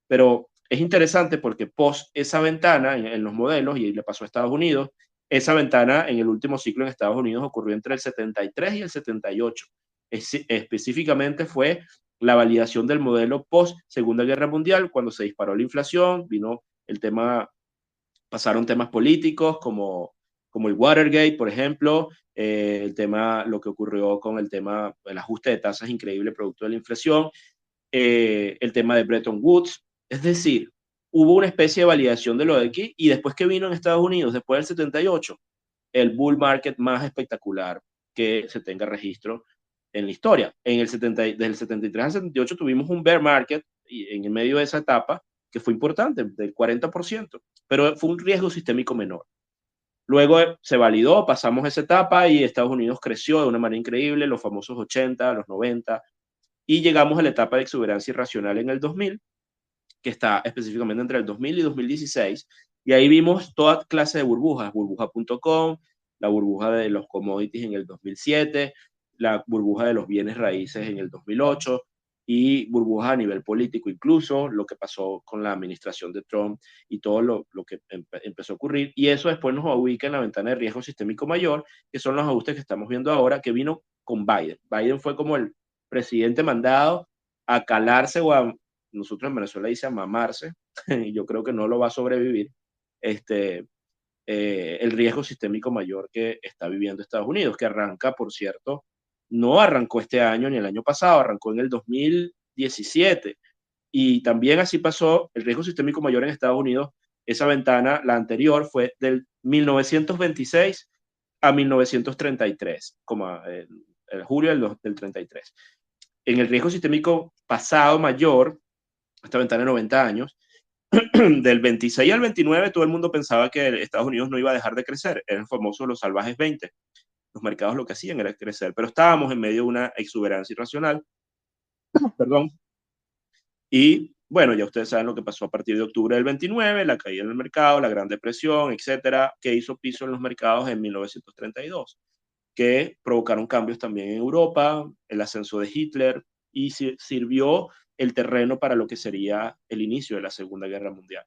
Pero es interesante porque post esa ventana en los modelos, y le pasó a Estados Unidos, esa ventana en el último ciclo en Estados Unidos ocurrió entre el 73 y el 78. Específicamente fue la validación del modelo post Segunda Guerra Mundial, cuando se disparó la inflación, vino el tema, pasaron temas políticos como como el Watergate, por ejemplo, el tema, lo que ocurrió con el tema, el ajuste de tasas increíble producto de la inflación, el tema de Bretton Woods. Es decir, hubo una especie de validación de lo de aquí y después que vino en Estados Unidos, después del 78, el bull market más espectacular que se tenga registro en la historia. Desde el 73 al 78 tuvimos un bear market y en el medio de esa etapa que fue importante, del 40%, pero fue un riesgo sistémico menor. Luego se validó, pasamos esa etapa y Estados Unidos creció de una manera increíble, los famosos 80, los 90, y llegamos a la etapa de exuberancia irracional en el 2000, que está específicamente entre el 2000 y 2016, y ahí vimos toda clase de burbujas, burbuja.com, la burbuja de los commodities en el 2007, la burbuja de los bienes raíces en el 2008, y burbujas a nivel político incluso, lo que pasó con la administración de Trump y todo lo que empezó a ocurrir, y eso después nos ubica en la ventana de riesgo sistémico mayor, que son los ajustes que estamos viendo ahora, que vino con Biden. Biden fue como el presidente mandado a calarse o a, nosotros en Venezuela dice a mamarse, y yo creo que no lo va a sobrevivir, este, el riesgo sistémico mayor que está viviendo Estados Unidos, que arranca, por cierto, no arrancó este año ni el año pasado, arrancó en el 2017. Y también así pasó el riesgo sistémico mayor en Estados Unidos. Esa ventana, la anterior, fue del 1926 a 1933, como el julio del 33. En el riesgo sistémico pasado mayor, esta ventana de 90 años, del 26 al 29 todo el mundo pensaba que Estados Unidos no iba a dejar de crecer, eran famosos los salvajes 20. Los mercados lo que hacían era crecer, pero estábamos en medio de una exuberancia irracional, perdón, y bueno, ya ustedes saben lo que pasó a partir de octubre del 29, la caída en el mercado, la Gran Depresión, etcétera, que hizo piso en los mercados en 1932, que provocaron cambios también en Europa, el ascenso de Hitler, y sirvió el terreno para lo que sería el inicio de la Segunda Guerra Mundial.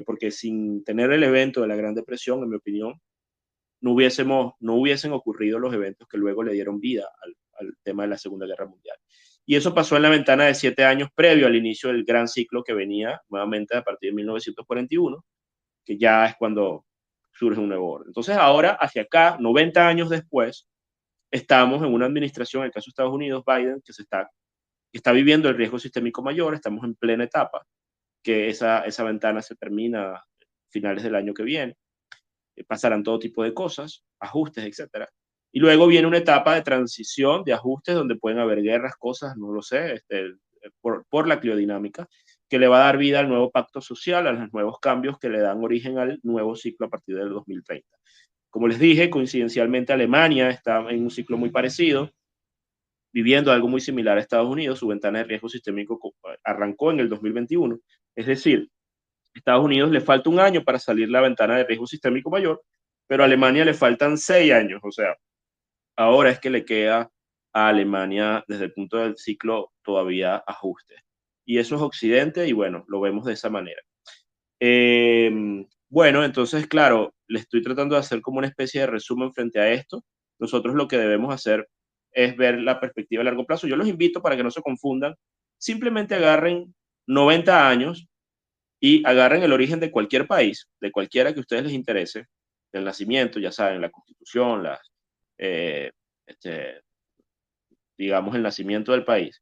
Porque sin tener el evento de la Gran Depresión, en mi opinión, no hubiesen ocurrido los eventos que luego le dieron vida al tema de la Segunda Guerra Mundial. Y eso pasó en la ventana de 7 años previo al inicio del gran ciclo que venía nuevamente a partir de 1941, que ya es cuando surge un nuevo orden. Entonces ahora, hacia acá, 90 años después, estamos en una administración, en el caso de Estados Unidos, Biden, que está viviendo el riesgo sistémico mayor, estamos en plena etapa, que esa ventana se termina a finales del año que viene, pasarán todo tipo de cosas, ajustes, etcétera. Y luego viene una etapa de transición, de ajustes, donde pueden haber guerras, cosas, no lo sé, por la cliodinámica, que le va a dar vida al nuevo pacto social, a los nuevos cambios que le dan origen al nuevo ciclo a partir del 2030. Como les dije, coincidencialmente Alemania está en un ciclo muy parecido, viviendo algo muy similar a Estados Unidos. Su ventana de riesgo sistémico arrancó en el 2021. Es decir, Estados Unidos le falta un año para salir la ventana de riesgo sistémico mayor, pero a Alemania le faltan 6 años. O sea, ahora es que le queda a Alemania desde el punto del ciclo todavía ajuste. Y eso es Occidente y bueno, lo vemos de esa manera. Bueno, entonces, claro, le estoy tratando de hacer como una especie de resumen frente a esto. Nosotros lo que debemos hacer es ver la perspectiva a largo plazo. Yo los invito para que no se confundan. Simplemente agarren 90 años y agarren el origen de cualquier país, de cualquiera que a ustedes les interese, del nacimiento, ya saben, la constitución, eh, este, digamos, el nacimiento del país.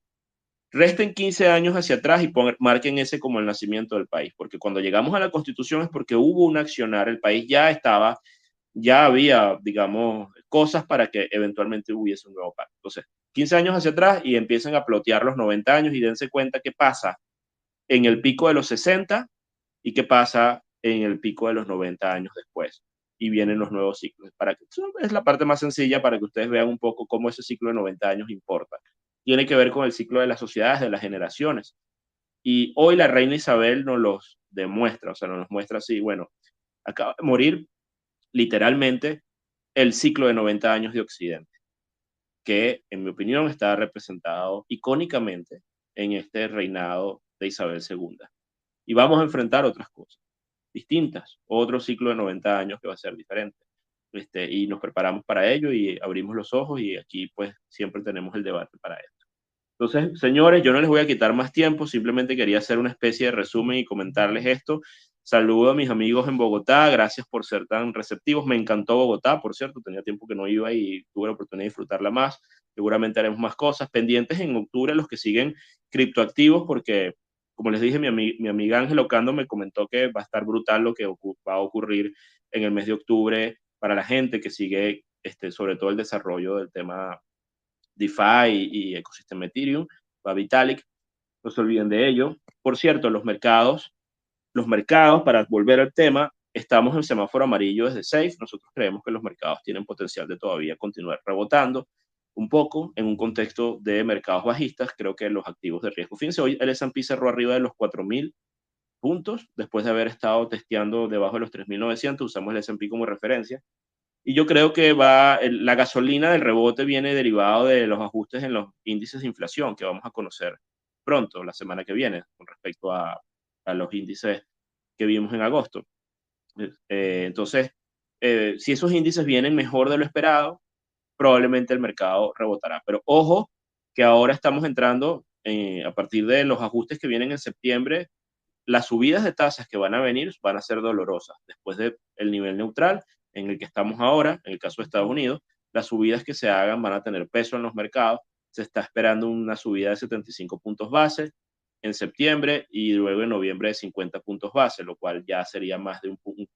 Resten 15 años hacia atrás y marquen ese como el nacimiento del país, porque cuando llegamos a la constitución es porque hubo un accionar, el país ya estaba, ya había, digamos, cosas para que eventualmente hubiese un nuevo pacto. Entonces, 15 años hacia atrás y empiecen a plotear los 90 años y dense cuenta qué pasa en el pico de los 60 y qué pasa en el pico de los 90 años después. Y vienen los nuevos ciclos. Es la parte más sencilla para que ustedes vean un poco cómo ese ciclo de 90 años importa. Tiene que ver con el ciclo de las sociedades, de las generaciones. Y hoy la reina Isabel nos los demuestra, o sea, nos muestra así, bueno, acaba de morir literalmente el ciclo de 90 años de Occidente, que en mi opinión está representado icónicamente en este reinado de Isabel II. Y vamos a enfrentar otras cosas distintas, otro ciclo de 90 años que va a ser diferente. Y nos preparamos para ello y abrimos los ojos y aquí pues siempre tenemos el debate para esto. Entonces, señores, yo no les voy a quitar más tiempo, simplemente quería hacer una especie de resumen y comentarles esto. Saludo a mis amigos en Bogotá, gracias por ser tan receptivos. Me encantó Bogotá, por cierto, tenía tiempo que no iba y tuve la oportunidad de disfrutarla más. Seguramente haremos más cosas. Pendientes en octubre los que siguen criptoactivos, porque como les dije, mi amiga Ángel Ocando me comentó que va a estar brutal lo que va a ocurrir en el mes de octubre para la gente que sigue, sobre todo el desarrollo del tema DeFi y ecosistema Ethereum, va Vitalik, no se olviden de ello. Por cierto, los mercados, para volver al tema, estamos en semáforo amarillo desde Safe. Nosotros creemos que los mercados tienen potencial de todavía continuar rebotando un poco en un contexto de mercados bajistas. Creo que los activos de riesgo, fíjense, hoy el S&P cerró arriba de los 4.000 puntos después de haber estado testeando debajo de los 3.900. Usamos el S&P como referencia. Y yo creo que la gasolina del rebote viene derivado de los ajustes en los índices de inflación que vamos a conocer pronto, la semana que viene, con respecto a los índices que vimos en agosto. Entonces, si esos índices vienen mejor de lo esperado, probablemente el mercado rebotará. Pero ojo que ahora estamos entrando, a partir de los ajustes que vienen en septiembre, las subidas de tasas que van a venir van a ser dolorosas. Después del nivel neutral en el que estamos ahora, en el caso de Estados Unidos, las subidas que se hagan van a tener peso en los mercados. Se está esperando una subida de 75 puntos base en septiembre y luego en noviembre de 50 puntos base, lo cual ya sería más de un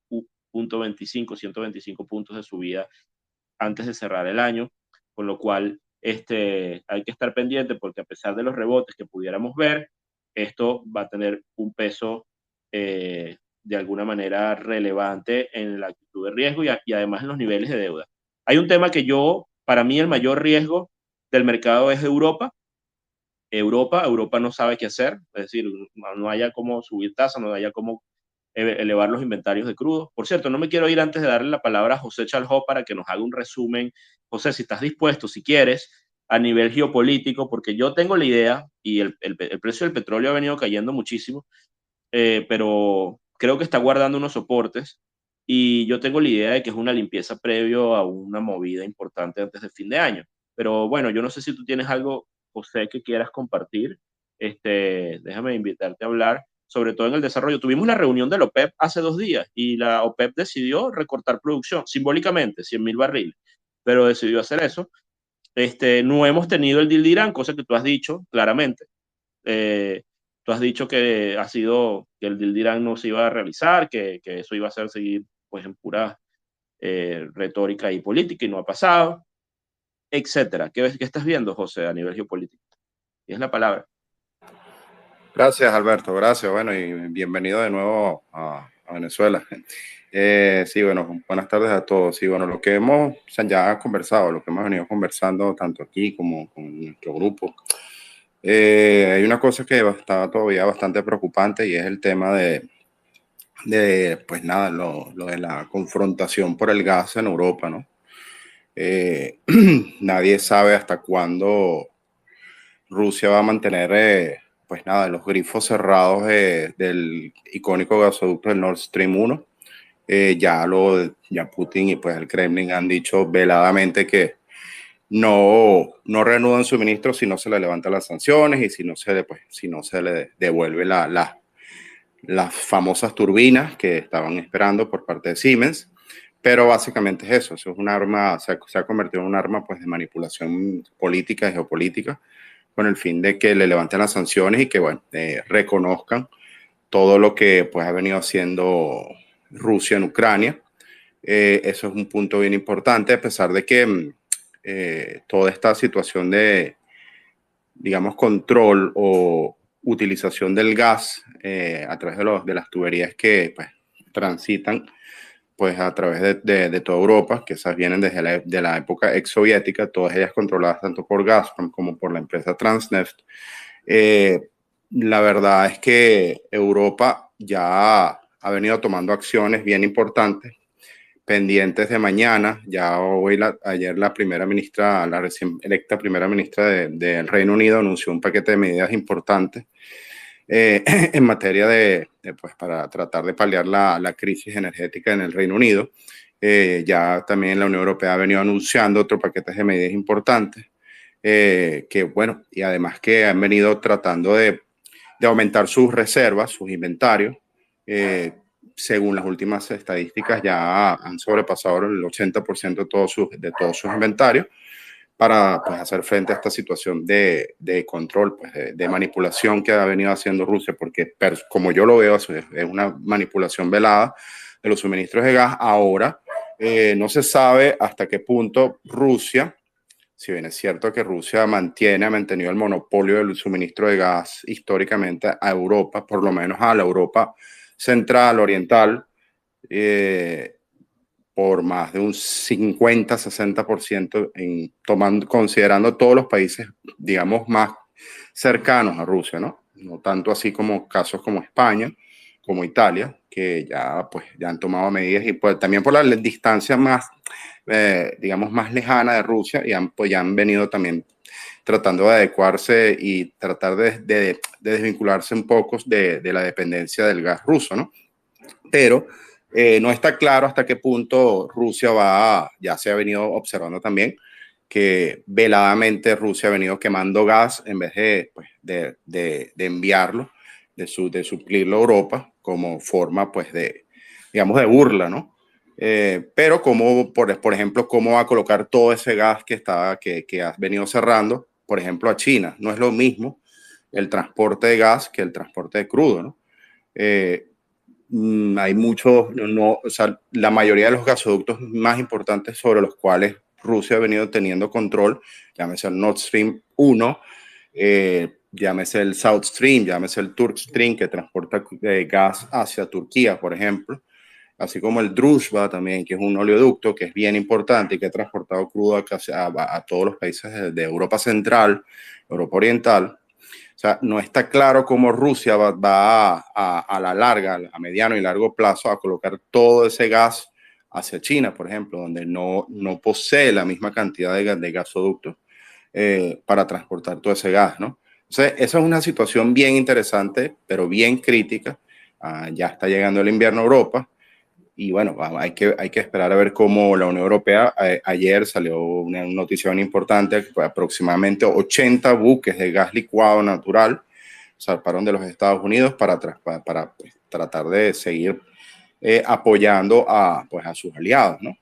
punto 25, 125 puntos de subida antes de cerrar el año, con lo cual hay que estar pendiente porque a pesar de los rebotes que pudiéramos ver, esto va a tener un peso de alguna manera relevante en la actitud de riesgo y además en los niveles de deuda. Hay un tema que para mí el mayor riesgo del mercado es Europa. Europa no sabe qué hacer, es decir, no haya cómo subir tasas, no haya cómo elevar los inventarios de crudo. Por cierto, no me quiero ir antes de darle la palabra a José Chalhó para que nos haga un resumen. José, si estás dispuesto, si quieres, a nivel geopolítico, porque yo tengo la idea y el precio del petróleo ha venido cayendo muchísimo, pero creo que está guardando unos soportes y yo tengo la idea de que es una limpieza previo a una movida importante antes de fin de año. Pero bueno, yo no sé si tú tienes algo, José, que quieras compartir. Déjame invitarte a hablar, sobre todo en el desarrollo. Tuvimos la reunión de la OPEP hace 2 días y la OPEP decidió recortar producción, simbólicamente, 100.000 barriles, pero decidió hacer eso. No hemos tenido el deal de Irán, cosa que tú has dicho claramente. Eh, Tú has dicho que que el deal de Irán no se iba a realizar, que eso iba a ser seguir pues en pura retórica y política y no ha pasado, etcétera. ¿Qué estás viendo, José, a nivel geopolítico? Y es la palabra. Gracias, Alberto, gracias. Bueno, y bienvenido de nuevo a Venezuela. Sí, bueno, buenas tardes a todos. Sí, bueno, lo que hemos ya conversado, lo que hemos venido conversando tanto aquí como con nuestro grupo, hay una cosa que está todavía bastante preocupante y es el tema pues nada, lo de la confrontación por el gas en Europa, ¿no? Nadie sabe hasta cuándo Rusia va a mantener, pues nada, los grifos cerrados del icónico gasoducto del Nord Stream 1. Ya Putin y pues el Kremlin han dicho veladamente que no reanudan suministros si no se le levantan las sanciones y si no se le devuelve las famosas turbinas que estaban esperando por parte de Siemens. Pero básicamente es eso es un arma, se ha convertido en un arma pues de manipulación política y geopolítica con el fin de que le levanten las sanciones y que, bueno, reconozcan todo lo que pues ha venido haciendo Rusia en Ucrania. Eso es un punto bien importante, a pesar de que toda esta situación de, digamos, control o utilización del gas a través de las tuberías que pues, transitan pues a través de toda Europa, que esas vienen desde de la época exsoviética, todas ellas controladas tanto por Gazprom como por la empresa Transneft. Eh, la verdad es que Europa ya ha venido tomando acciones bien importantes, pendientes de mañana. Ayer la primera ministra, la recién electa primera ministra del Reino Unido anunció un paquete de medidas importantes en materia pues, para tratar de paliar la crisis energética en el Reino Unido. Ya también la Unión Europea ha venido anunciando otro paquete de medidas importantes, que bueno, y además que han venido tratando de aumentar sus reservas, sus inventarios, según las últimas estadísticas, ya han sobrepasado el 80% de todos sus inventarios para pues, hacer frente a esta situación de control, pues, de manipulación que ha venido haciendo Rusia, porque como yo lo veo, es una manipulación velada de los suministros de gas. Ahora no se sabe hasta qué punto Rusia, si bien es cierto que Rusia ha mantenido el monopolio del suministro de gas históricamente a Europa, por lo menos a la Europa central, oriental, eh, por más de un 50-60%, considerando todos los países, digamos, más cercanos a Rusia, ¿no? No tanto así como casos como España, como Italia, que ya, pues, ya han tomado medidas y pues, también por la distancia más, digamos, más lejana de Rusia y pues, ya han venido también tratando de adecuarse y tratar de desvincularse un poco de la dependencia del gas ruso, ¿no? Pero no está claro hasta qué punto Rusia ya se ha venido observando también que veladamente Rusia ha venido quemando gas en vez pues, de enviarlo, de suplirlo a Europa como forma, pues, digamos, de burla, ¿no? Pero como, por ejemplo, cómo va a colocar todo ese gas que ha venido cerrando, por ejemplo, a China. No es lo mismo el transporte de gas que el transporte de crudo, ¿no? Hay muchos, no, o sea, la mayoría de los gasoductos más importantes sobre los cuales Rusia ha venido teniendo control, llámese el Nord Stream 1, llámese el South Stream, llámese el Turk Stream, que transporta gas hacia Turquía, por ejemplo, así como el Druzhba también, que es un oleoducto que es bien importante y que ha transportado crudo a todos los países de Europa Central, Europa Oriental. O sea, no está claro cómo Rusia va a la larga, a mediano y largo plazo, a colocar todo ese gas hacia China, por ejemplo, donde no posee la misma cantidad de gasoductos para transportar todo ese gas, ¿no? Entonces, esa es una situación bien interesante, pero bien crítica. Ya está llegando el invierno a Europa y bueno, hay que esperar a ver cómo la Unión Europea, ayer salió una noticia bien importante, que aproximadamente 80 buques de gas licuado natural zarparon de los Estados Unidos para pues, tratar de seguir apoyando pues, a sus aliados, ¿no?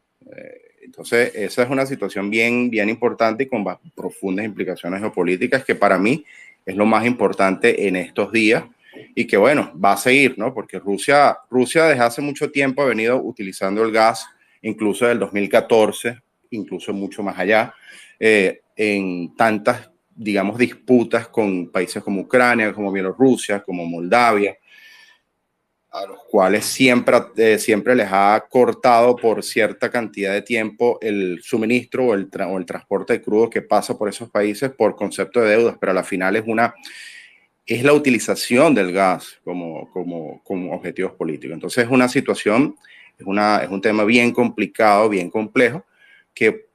Entonces, esa es una situación bien importante y con profundas implicaciones geopolíticas que para mí es lo más importante en estos días y que, bueno, va a seguir, ¿no? Porque Rusia desde hace mucho tiempo ha venido utilizando el gas, incluso del 2014, incluso mucho más allá, en tantas, digamos, disputas con países como Ucrania, como Bielorrusia, como Moldavia, a los cuales siempre les ha cortado por cierta cantidad de tiempo el suministro o el transporte de crudo que pasa por esos países por concepto de deudas, pero a la final es la utilización del gas como objetivos políticos. Entonces es una situación, es un tema bien complicado, bien complejo, que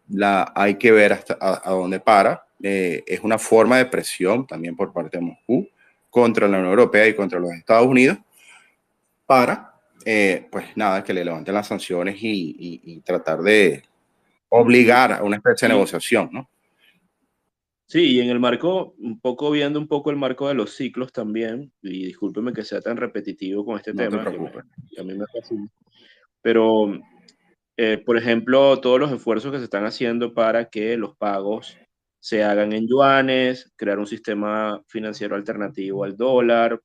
hay que ver a dónde para. Es una forma de presión también por parte de Moscú contra la Unión Europea y contra los Estados Unidos para, pues nada, que le levanten las sanciones y tratar de obligar a una especie de Y negociación, ¿no? sí, y en el marco, un poco viendo un poco el marco de los ciclos también, y discúlpeme que sea tan repetitivo con este No te tema, preocupes. que a mí me fascina, pero, por ejemplo, todos los esfuerzos que se están haciendo para que los pagos se hagan en yuanes, crear un sistema financiero alternativo al dólar,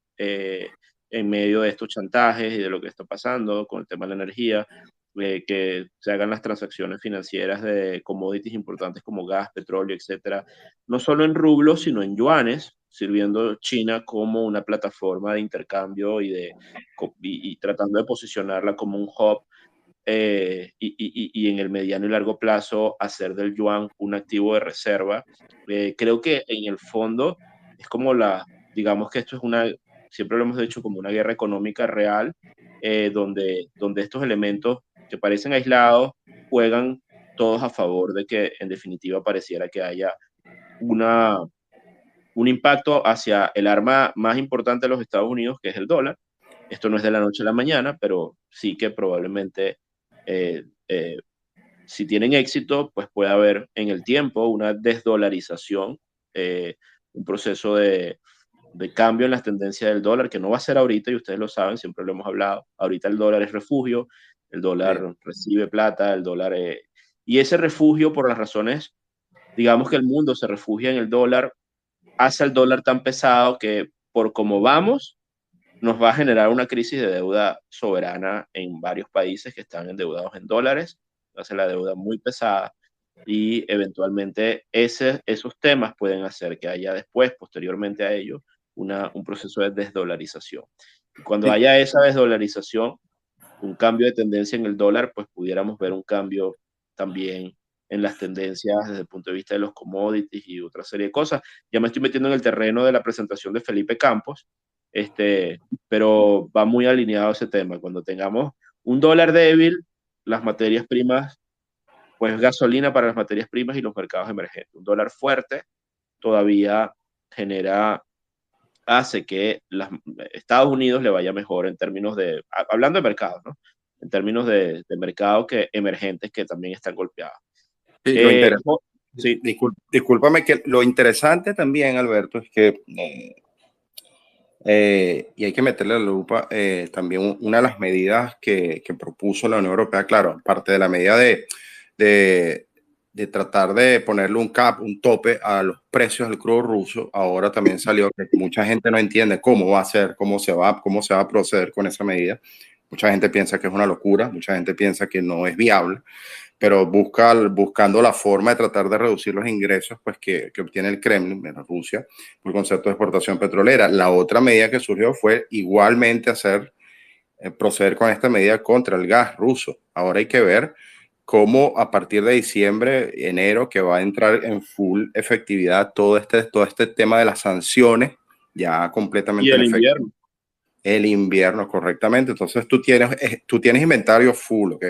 en medio de estos chantajes y de lo que está pasando con el tema de la energía, que se hagan las transacciones financieras de commodities importantes como gas, petróleo, etcétera, no solo en rublos, sino en yuanes, sirviendo China como una plataforma de intercambio y tratando de posicionarla como un hub, y en el mediano y largo plazo hacer del yuan un activo de reserva. Creo que en el fondo es como digamos que esto es siempre lo hemos dicho, como una guerra económica real, donde estos elementos que parecen aislados juegan todos a favor de que en definitiva pareciera que haya una, un impacto hacia el arma más importante de los Estados Unidos, que es el dólar. Esto no es de la noche a la mañana, pero sí que probablemente, eh, eh, si tienen éxito, pues puede haber en el tiempo una desdolarización, un proceso de cambio en las tendencias del dólar, que no va a ser ahorita, y ustedes lo saben, siempre lo hemos hablado. Ahorita el dólar es refugio, el Sí. dólar recibe plata, el dólar... y ese refugio, por las razones, digamos que el mundo se refugia en el dólar, hace el dólar tan pesado que por cómo vamos, nos va a generar una crisis de deuda soberana en varios países que están endeudados en dólares, hace la deuda muy pesada y eventualmente esos temas pueden hacer que haya después, posteriormente a ello, un proceso de desdolarización. Y cuando Sí, haya esa desdolarización, un cambio de tendencia en el dólar, pues pudiéramos ver un cambio también en las tendencias desde el punto de vista de los commodities y otra serie de cosas. Ya me estoy metiendo en el terreno de la presentación de Felipe Campos, pero va muy alineado ese tema. Cuando tengamos un dólar débil, las materias primas, pues gasolina para las materias primas y los mercados emergentes. Un dólar fuerte todavía genera, hace que Estados Unidos le vaya mejor en términos de, hablando de mercados, ¿no? En términos de mercado que emergentes que también están golpeados. sí, Sí, discúlpame que lo interesante también, Alberto, es que y hay que meterle la lupa, también una de las medidas que propuso la Unión Europea, claro, aparte de la medida de, de tratar de ponerle un cap, un tope a los precios del crudo ruso, ahora también salió que mucha gente no entiende cómo va a ser, cómo se va a proceder con esa medida. Mucha gente piensa que es una locura, mucha gente piensa que no es viable, pero buscando la forma de tratar de reducir los ingresos pues, que obtiene el Kremlin en Rusia por concepto de exportación petrolera. La otra medida que surgió fue igualmente proceder con esta medida contra el gas ruso. Ahora hay que ver cómo a partir de diciembre, enero, que va a entrar en full efectividad todo este tema de las sanciones, ya y completamente en el efecto. invierno. El invierno, correctamente. Entonces tú tienes inventario full, ¿ok?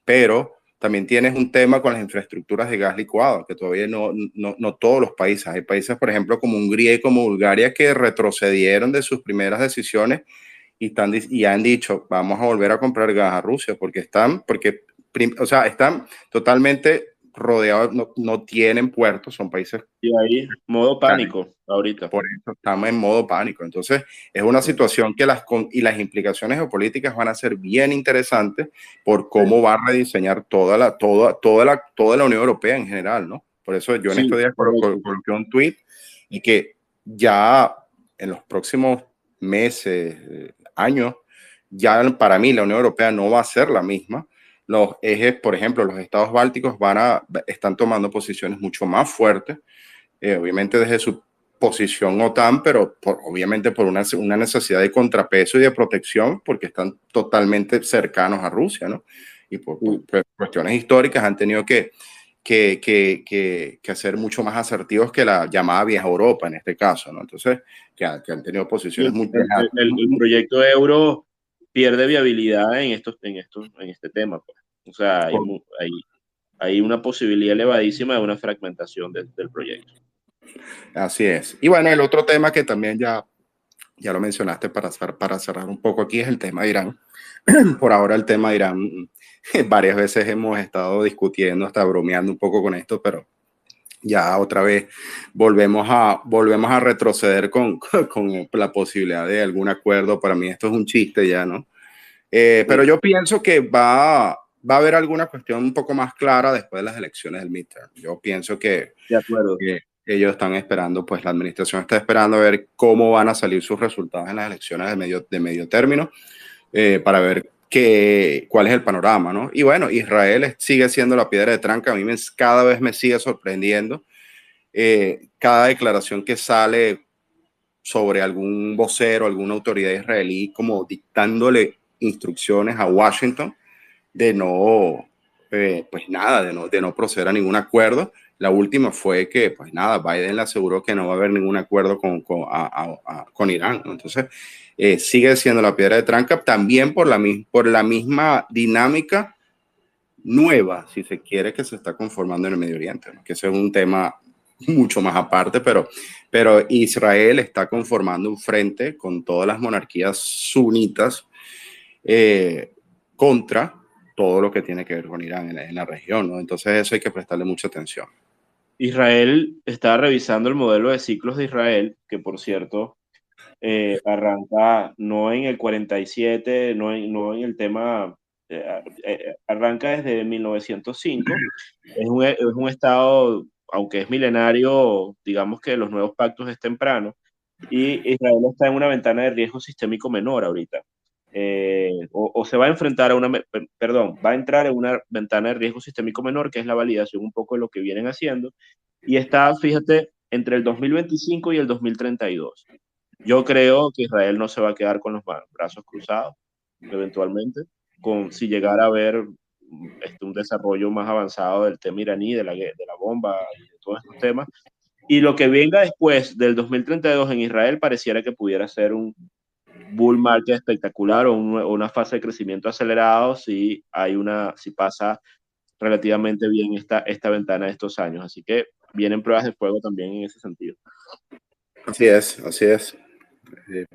Pero también tienes un tema con las infraestructuras de gas licuado, que todavía no todos los países. Hay países, por ejemplo, como Hungría y como Bulgaria, que retrocedieron de sus primeras decisiones y han dicho, vamos a volver a comprar gas a Rusia, o sea, están totalmente rodeados, no tienen puertos, son países. Y ahí, modo pánico, ahorita. Por eso estamos en modo pánico. Entonces, es una Sí, situación que las implicaciones geopolíticas van a ser bien interesantes por sí, cómo va a rediseñar toda la Unión Europea en general, ¿no? Por eso yo en estos sí, días correcto. coloqué un tweet y que ya en los próximos meses, años, ya para mí la Unión Europea no va a ser la misma. Los ejes, por ejemplo, los estados bálticos están tomando posiciones mucho más fuertes, obviamente desde su posición OTAN, pero obviamente por una necesidad de contrapeso y de protección, porque están totalmente cercanos a Rusia, ¿no? Y Sí, por cuestiones históricas han tenido que ser mucho más asertivos que la llamada vieja Europa en este caso, ¿no? Entonces, que han tenido sí, posiciones muy... el proyecto euro pierde viabilidad en este tema, pues. O sea, hay una posibilidad elevadísima de una fragmentación del proyecto. Así es. Y bueno, el otro tema que también ya lo mencionaste para cerrar un poco aquí es el tema de Irán. Por ahora el tema de Irán, varias veces hemos estado discutiendo, hasta bromeando un poco con esto, pero ya otra vez volvemos a retroceder con la posibilidad de algún acuerdo. Para mí esto es un chiste ya, ¿no? Pero Sí, yo pienso que va a haber alguna cuestión un poco más clara después de las elecciones del midterm. Yo pienso de acuerdo. que ellos están esperando, pues la administración está esperando a ver cómo van a salir sus resultados en las elecciones de medio término, para ver cuál es el panorama, ¿no? Y bueno, Israel sigue siendo la piedra de tranca. A mí cada vez me sigue sorprendiendo, cada declaración que sale sobre algún vocero, alguna autoridad israelí, como dictándole instrucciones a Washington de no, pues nada, de no proceder a ningún acuerdo. La última fue que, pues nada, Biden le aseguró que no va a haber ningún acuerdo con Irán, ¿no? Entonces, sigue siendo la piedra de tranca también por la misma dinámica nueva, si se quiere, que se está conformando en el Medio Oriente, ¿no? Que ese es un tema mucho más aparte, pero Israel está conformando un frente con todas las monarquías sunitas, eh, contra todo lo que tiene que ver con Irán en la región, ¿no? Entonces eso hay que prestarle mucha atención. Israel está revisando el modelo de ciclos de Israel, que por cierto Arranca no en el 47, no en el tema, arranca desde 1905. Es un estado, aunque es milenario, digamos que los nuevos pactos es temprano, y Israel está en una ventana de riesgo sistémico menor ahorita. O se va a enfrentar a perdón, va a entrar en una ventana de riesgo sistémico menor, que es la validación un poco de lo que vienen haciendo, y está, fíjate, entre el 2025 y el 2032. Yo creo que Israel no se va a quedar con los brazos cruzados, eventualmente, si llegara a haber un desarrollo más avanzado del tema iraní, de la bomba y de todos estos temas. Y lo que venga después del 2032 en Israel pareciera que pudiera ser un bull market espectacular o una fase de crecimiento acelerado si pasa relativamente bien esta ventana de estos años. Así que vienen pruebas de fuego también en ese sentido. Así es, así es.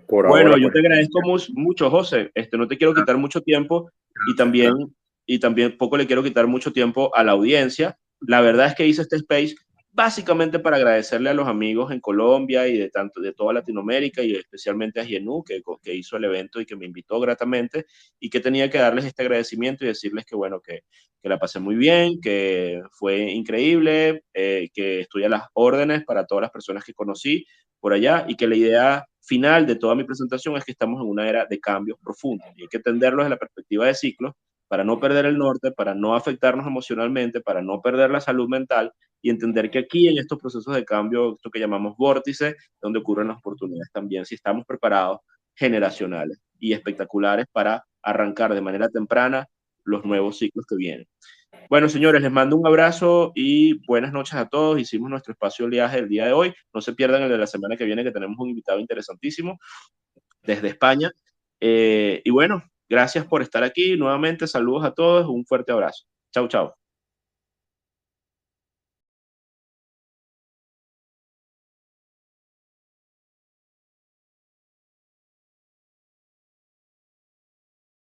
Por Bueno, ahora, yo pues. te agradezco mucho, José. No te quiero quitar mucho tiempo y también, Gracias. y también poco le quiero quitar mucho tiempo a la audiencia. La verdad es que hice este space básicamente para agradecerle a los amigos en Colombia y de toda Latinoamérica y especialmente a Gienú que hizo el evento y que me invitó gratamente y que tenía que darles este agradecimiento y decirles que bueno, que la pasé muy bien, que fue increíble, que estoy a las órdenes para todas las personas que conocí por allá y que la idea final de toda mi presentación es que estamos en una era de cambios profundos y hay que entenderlo desde la perspectiva de ciclos para no perder el norte, para no afectarnos emocionalmente, para no perder la salud mental y entender que aquí en estos procesos de cambio, esto que llamamos vórtice, donde ocurren las oportunidades también, si estamos preparados, generacionales y espectaculares para arrancar de manera temprana los nuevos ciclos que vienen. Bueno, señores, les mando un abrazo y buenas noches a todos. Hicimos nuestro espacio viaje del día de hoy. No se pierdan el de la semana que viene, que tenemos un invitado interesantísimo desde España. Y bueno, gracias por estar aquí. Nuevamente, saludos a todos. Un fuerte abrazo. Chau, chau.